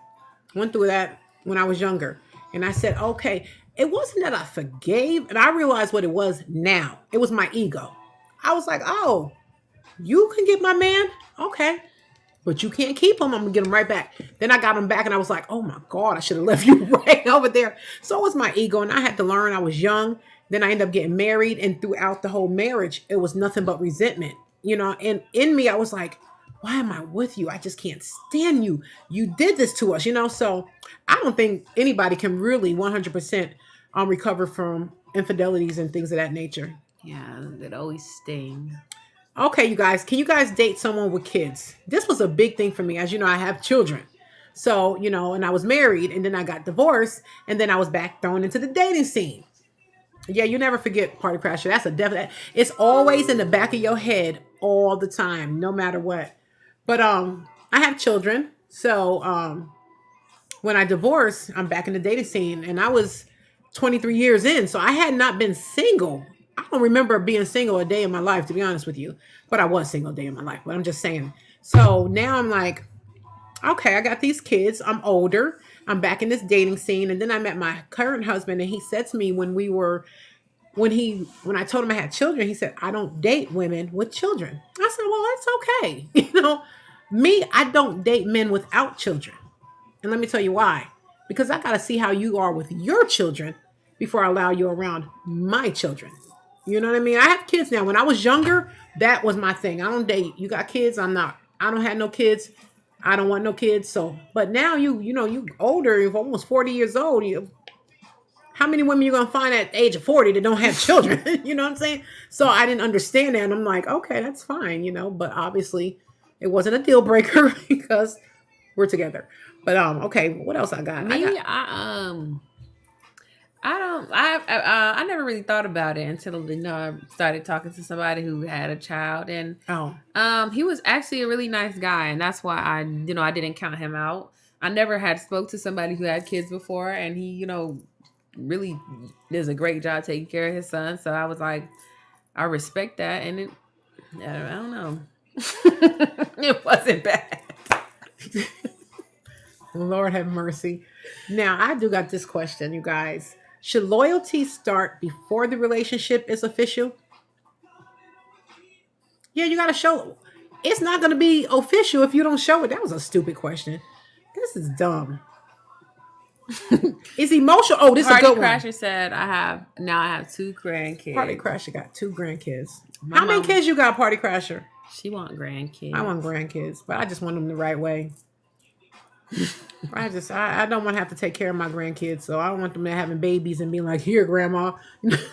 Went through that when I was younger, and I said, okay. It wasn't that I forgave, and I realized what it was now. It was my ego. I was like, oh, you can get my man? Okay. But you can't keep him. I'm going to get him right back. Then I got him back, and I was like, oh, my God, I should have left you right over there. So it was my ego, and I had to learn. I was young. Then I ended up getting married, and throughout the whole marriage, it was nothing but resentment. And in me, I was like, why am I with you? I just can't stand you. You did this to us, So I don't think anybody can really 100% recover from infidelities and things of that nature. Yeah, that always sting. Okay, you guys, can you guys date someone with kids? This was a big thing for me. As you know, I have children. So, and I was married, and then I got divorced, and then I was back thrown into the dating scene. Yeah, you never forget, Party Crasher. That's a definite. It's always in the back of your head all the time, no matter what. But I have children. So when I divorced, I'm back in the dating scene, and I was 23 years in. So I had not been single. I don't remember being single a day in my life, to be honest with you. But I was single a day in my life. But I'm just saying. So now I'm like, okay, I got these kids. I'm older. I'm back in this dating scene. And then I met my current husband, and he said to me when I told him I had children, he said, I don't date women with children. I said, well, that's okay. Me, I don't date men without children. And let me tell you why. Because I got to see how you are with your children before I allow you around my children. You know what I mean? I have kids now. When I was younger, that was my thing. I don't date. You got kids? I don't have no kids. I don't want no kids. So, but now you older, you're almost 40 years old. How many women you going to find at the age of 40 that don't have children? You know what I'm saying? So I didn't understand that. And I'm like, okay, that's fine, but obviously it wasn't a deal breaker because we're together. But, okay, what else I got? I don't. I never really thought about it until I started talking to somebody who had a child, and Oh, he was actually a really nice guy, and that's why I didn't count him out. I never had spoke to somebody who had kids before, and he really does a great job taking care of his son. So I was like, I respect that, and I don't know, it wasn't bad. Lord have mercy. Now, I do got this question, you guys. Should loyalty start before the relationship is official? Yeah, you got to show. It's not going to be official if you don't show it. That was a stupid question. This is dumb. It's emotional. Oh, this is a Party good one. Crasher said, I have 2 grandkids. Party Crasher got 2 grandkids. My How many mom- kids you got, Party Crasher? She want grandkids. I want grandkids, but I just want them the right way. I don't want to have to take care of my grandkids, so I don't want them to having babies and being like, here, grandma.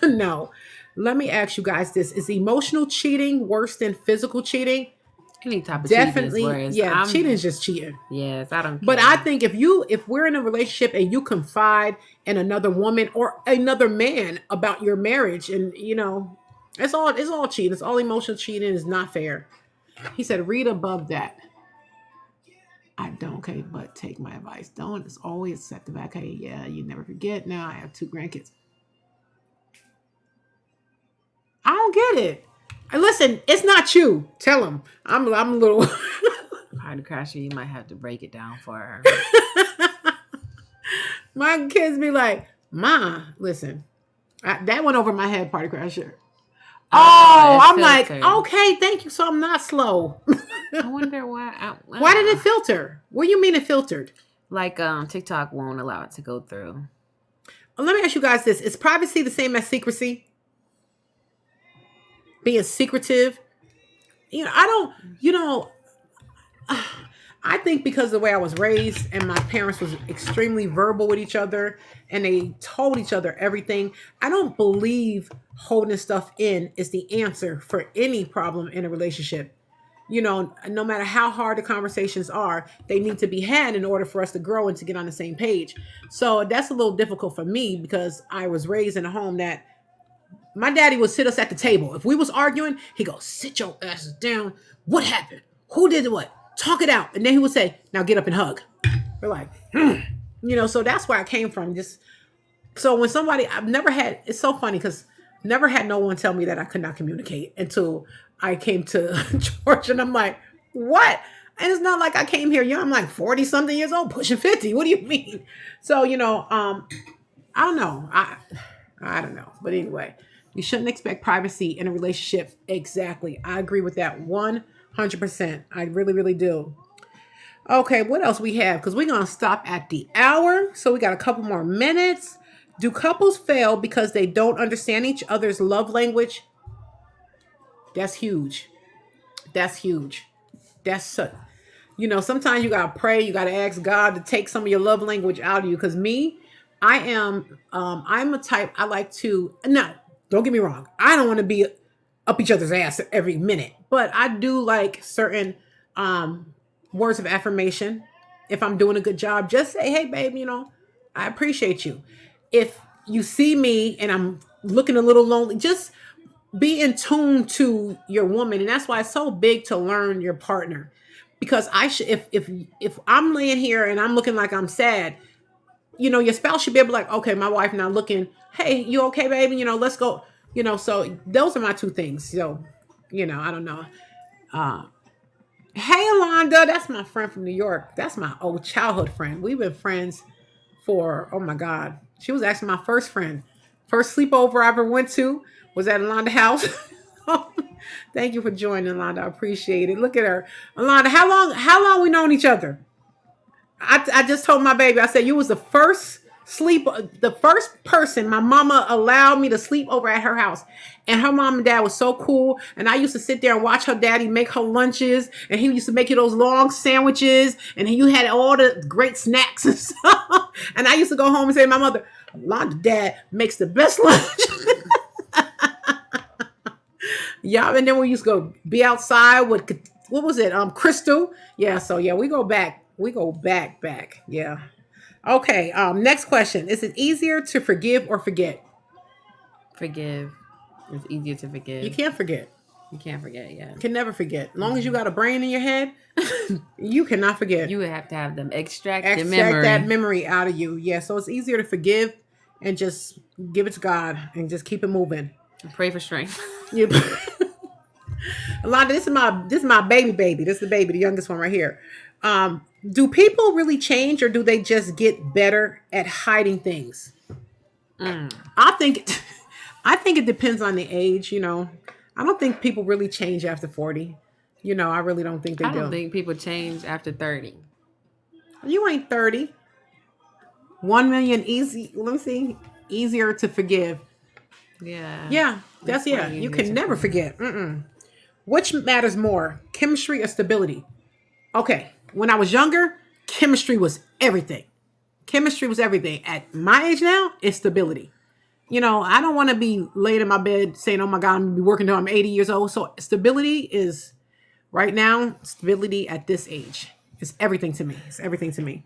No. Let me ask you guys this. Is emotional cheating worse than physical cheating? Any type of Definitely. cheating is worse. Yeah, cheating is just cheating. Yes, I don't care. But I think if we're in a relationship and you confide in another woman or another man about your marriage, and it's all cheating. It's all emotional cheating. Is not fair. He said, read above that. I don't, okay, but take my advice. Don't. It's always set the back. Hey, yeah, you never forget. Now I have 2 grandkids. I don't get it. Listen, it's not you. Tell him. I'm a little. Party Crasher, you might have to break it down for her. My kids be like, Ma, listen. That went over my head, Party Crasher. Oh, I'm like, okay, thank you. So I'm not slow. I wonder why. Why did it filter? What do you mean it filtered? Like TikTok won't allow it to go through. Let me ask you guys this. Is privacy the same as secrecy? Being secretive? I think because of the way I was raised and my parents was extremely verbal with each other and they told each other everything. I don't believe holding stuff in is the answer for any problem in a relationship. No matter how hard the conversations are, they need to be had in order for us to grow and to get on the same page. So that's a little difficult for me because I was raised in a home that my daddy would sit us at the table. If we was arguing, he goes, sit your asses down. What happened? Who did what? Talk it out. And then he would say, now get up and hug. We're like, so that's where I came from. So when it's so funny because never had no one tell me that I could not communicate until I came to Georgia, and I'm like, what? And it's not like I came here young. I'm like 40 something years old, pushing 50. What do you mean? So, I don't know. I don't know. But anyway, you shouldn't expect privacy in a relationship. Exactly. I agree with that 100%. I really, really do. Okay, what else we have? Because we're going to stop at the hour. So we got a couple more minutes. Do couples fail because they don't understand each other's love language? That's huge. That's huge. That's so, sometimes you got to pray. You got to ask God to take some of your love language out of you. Because I'm a type, I like to, no, don't get me wrong. I don't want to be up each other's ass every minute. But I do like certain words of affirmation. If I'm doing a good job, just say, hey, babe, I appreciate you. If you see me and I'm looking a little lonely, just be in tune to your woman. And that's why it's so big to learn your partner. Because if I'm laying here and I'm looking like I'm sad, your spouse should be able to like, okay, my wife not looking, hey, you okay, baby? Let's go. So those are my 2 things. So, I don't know. Hey, Alonda, that's my friend from New York. That's my old childhood friend. We've been friends for, oh my God. She was actually my first friend. First sleepover I ever went to was at Alonda's house. Thank you for joining, Alonda. I appreciate it. Look at her. Alonda, how long we known each other? I just told my baby, I said, you was the first person my mama allowed me to sleep over at her house. And her mom and dad was so cool. And I used to sit there and watch her daddy make her lunches. And he used to make you those long sandwiches. And you had all the great snacks and stuff. And I used to go home and say to my mother, Alonda dad makes the best lunch. Yeah. And then we used to go be outside with, what was it? Crystal. Yeah. So yeah, we go back. We go back. Yeah. Okay. Next question. Is it easier to forgive or forget? Forgive. It's easier to You forgive. can't forget. You can't forget, yeah. You can never forget. As long as you got a brain in your head, you cannot forget. You would have to have them extract the Extract that memory. memory out of you. Yeah. So it's easier to forgive and just give it to God and just keep it moving. Pray for strength. You. Alonda, this is my baby. This is the baby, the youngest one right here. Do people really change or do they just get better at hiding things? I think I think it depends on the age, you know. I don't think people really change after 40. You know, I really don't think they I do. don't think people change after 30. You ain't 30. 1 million easy. Let me see. Easier to forgive. Yeah. Yeah, that's way yeah. You easier can to never forget. Which matters more, chemistry or stability? Okay, when I was younger, chemistry was everything. Chemistry was everything. At my age now, it's stability. You know, I don't want to be laid in my bed saying, "Oh my God, I'm gonna be working till I'm 80 years old." So stability is right now. Stability at this age is everything to me. It's everything to me.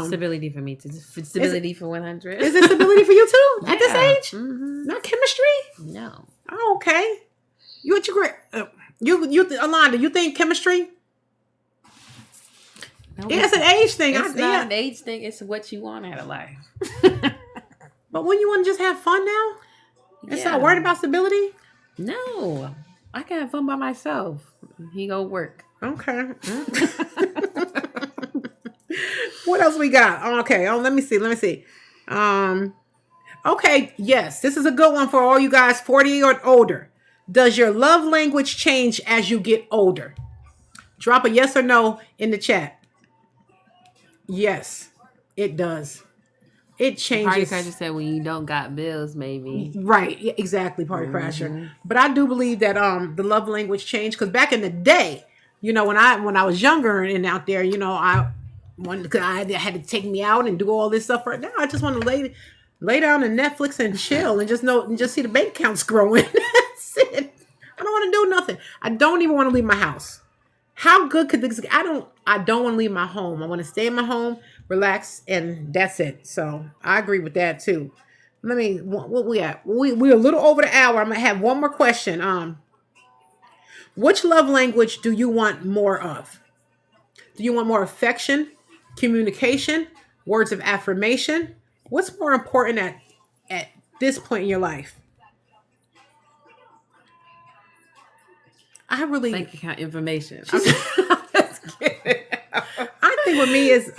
Stability for me too. Stability for 100. Is it stability for you too at this Yeah. age? Not chemistry. No. Oh, okay. You what you great? You Alonda, you think chemistry? No, Yeah, it's an age thing. It's not an age thing. It's what you want out of life. But when you want to just have fun now, and start worried about stability. No, I can have fun by myself. He go work. Okay. What else we got? Okay. Oh, let me see. Okay. Yes, this is a good one for all you guys 40 or older. Does your love language change as you get older? Drop a yes or no in the chat. Yes, it does. It changes. Party Crasher said when you don't got bills, maybe. Right. Yeah, exactly. Party Crasher. But I do believe that the love language changed because back in the day, you know, when I was younger and out there, you know, I had to take me out and do all this stuff. Right now, I just want to lay down on Netflix and chill and just see the bank accounts growing. That's it. I don't want to do nothing. I don't even want to leave my house. How good could this? I don't want to leave my home. I want to stay in my home, relax, and that's it. So I agree with that too. What we at? We're a little over the hour. I'm gonna have one more question. Which love language do you want more of? Do you want more affection, communication, words of affirmation? What's more important at this point in your life? I really Bank account information. I think with me is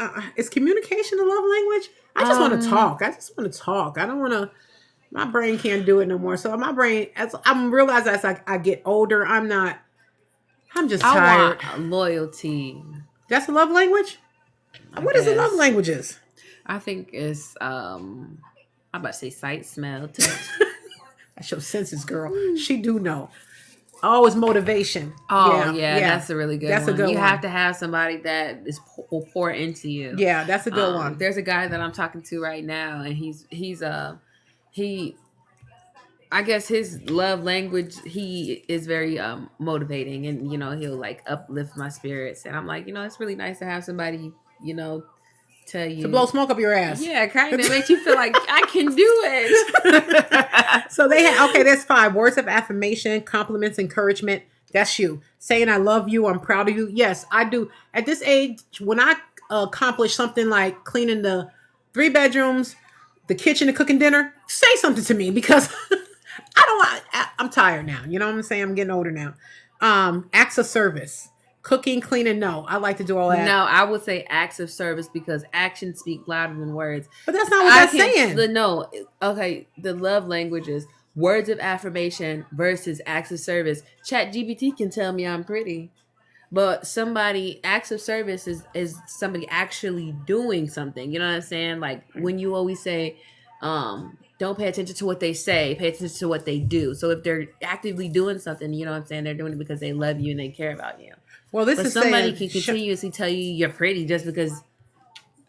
communication a love language? I just want to talk. I don't want to. My brain can't do it no more. So my brain, as I'm realizing as I get older, I'm just tired. I want loyalty. That's a love language. What is the love languages? I think it's I'm about to say sight, smell, touch. That's your senses, girl. She do know. Oh, it's motivation. Oh, yeah, that's a really good one. That's a good one. You have to have somebody that will pour into you. Yeah, that's a good one. There's a guy that I'm talking to right now, and I guess his love language, he is very motivating, and you know, he'll like uplift my spirits, and I'm like, you know, it's really nice to have somebody, you know, tell you to blow smoke up your ass. Yeah, kind of makes you feel like I can do it. So they have there's 5 words of affirmation, compliments, encouragement. That's you saying I love you, I'm proud of you. Yes, I do. At this age, when I accomplish something like cleaning the 3 bedrooms, the kitchen, and cooking dinner, say something to me because I'm tired now. You know what I'm saying? I'm getting older now. Acts of service. Cooking, cleaning, no. I like to do all that. No, I would say acts of service because actions speak louder than words. But that's not what I'm saying. The love languages, words of affirmation versus acts of service. ChatGPT can tell me I'm pretty. But acts of service is somebody actually doing something. You know what I'm saying? Like when you always say, don't pay attention to what they say, pay attention to what they do. So if they're actively doing something, you know what I'm saying? They're doing it because they love you and they care about you. Well, somebody can continuously tell you you're pretty just because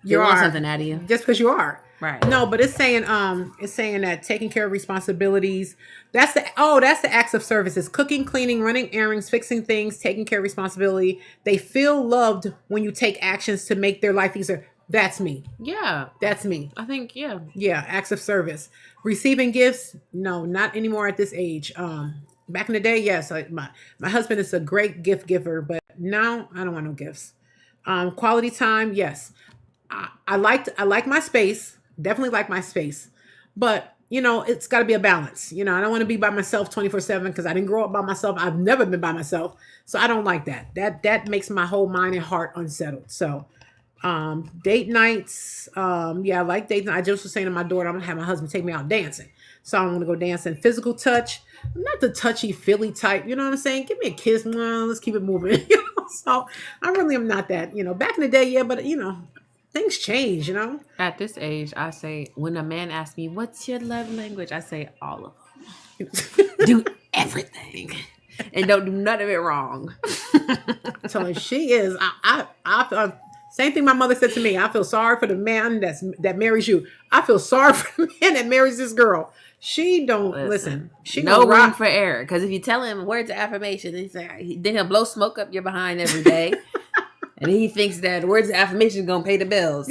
you want something out of you. Just because you are. Right. No, but it's saying that taking care of responsibilities. That's the acts of services. Cooking, cleaning, running errands, fixing things, taking care of responsibility. They feel loved when you take actions to make their life easier. That's me. Yeah. That's me. I think, yeah. Yeah, acts of service. Receiving gifts, no, not anymore at this age. Back in the day, yes, my husband is a great gift giver, but now I don't want no gifts. Quality time, yes. I like my space. Definitely like my space. But, it's got to be a balance. I don't want to be by myself 24/7 because I didn't grow up by myself. I've never been by myself. So I don't like that. That makes my whole mind and heart unsettled. So date nights, yeah, I like date nights. I just was saying to my daughter, I'm gonna have my husband take me out dancing. So I want to go dancing. Physical touch, I'm not the touchy feely type, you know what I'm saying? Give me a kiss, let's keep it moving. So I really am not that, back in the day, yeah, but things change. At this age, I say, when a man asks me, what's your love language? I say all of them. Do everything. And don't do none of it wrong. So she is, I same thing my mother said to me. I feel sorry for the man that marries you. I feel sorry for the man that marries this girl. She don't listen. She no room for error. Because if you tell him words of affirmation, then he'll blow smoke up your behind every day. And he thinks that words of affirmation going to pay the bills.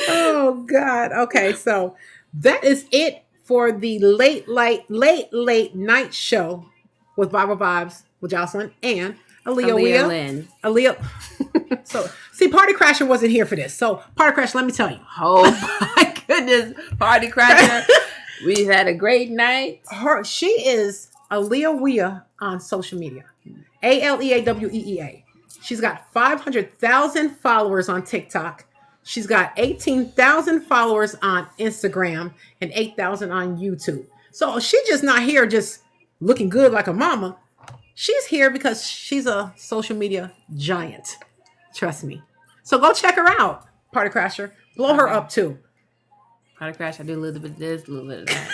Oh, God. Okay, so that is it for the late night show with Viral Vibes with Jocelyn and A'lea Lynn. A'lea. So, see, Party Crasher wasn't here for this. So, Party Crasher, let me tell you. Oh, my goodness. Party Crasher. We've had a great night. She is Aleaweea on social media. Aleaweea. She's got 500,000 followers on TikTok. She's got 18,000 followers on Instagram and 8,000 on YouTube. So she's just not here just looking good like a mama. She's here because she's a social media giant. Trust me. So go check her out, Party Crasher. Blow her up too. Party Crasher, I do a little bit of this, a little bit of that.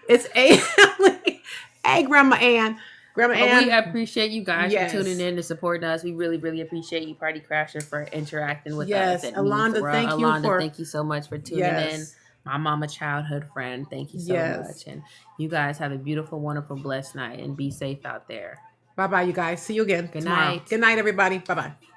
It's Hey, Grandma Ann. Grandma Ann. We appreciate you guys for tuning in and supporting us. We really, really appreciate you, Party Crasher, for interacting with us. Yes, Alonda, thank you so much for tuning in. My mama childhood friend. Thank you so much. And you guys have a beautiful, wonderful, blessed night and be safe out there. Bye-bye, you guys. See you again Good tomorrow. night. Good night, everybody. Bye-bye.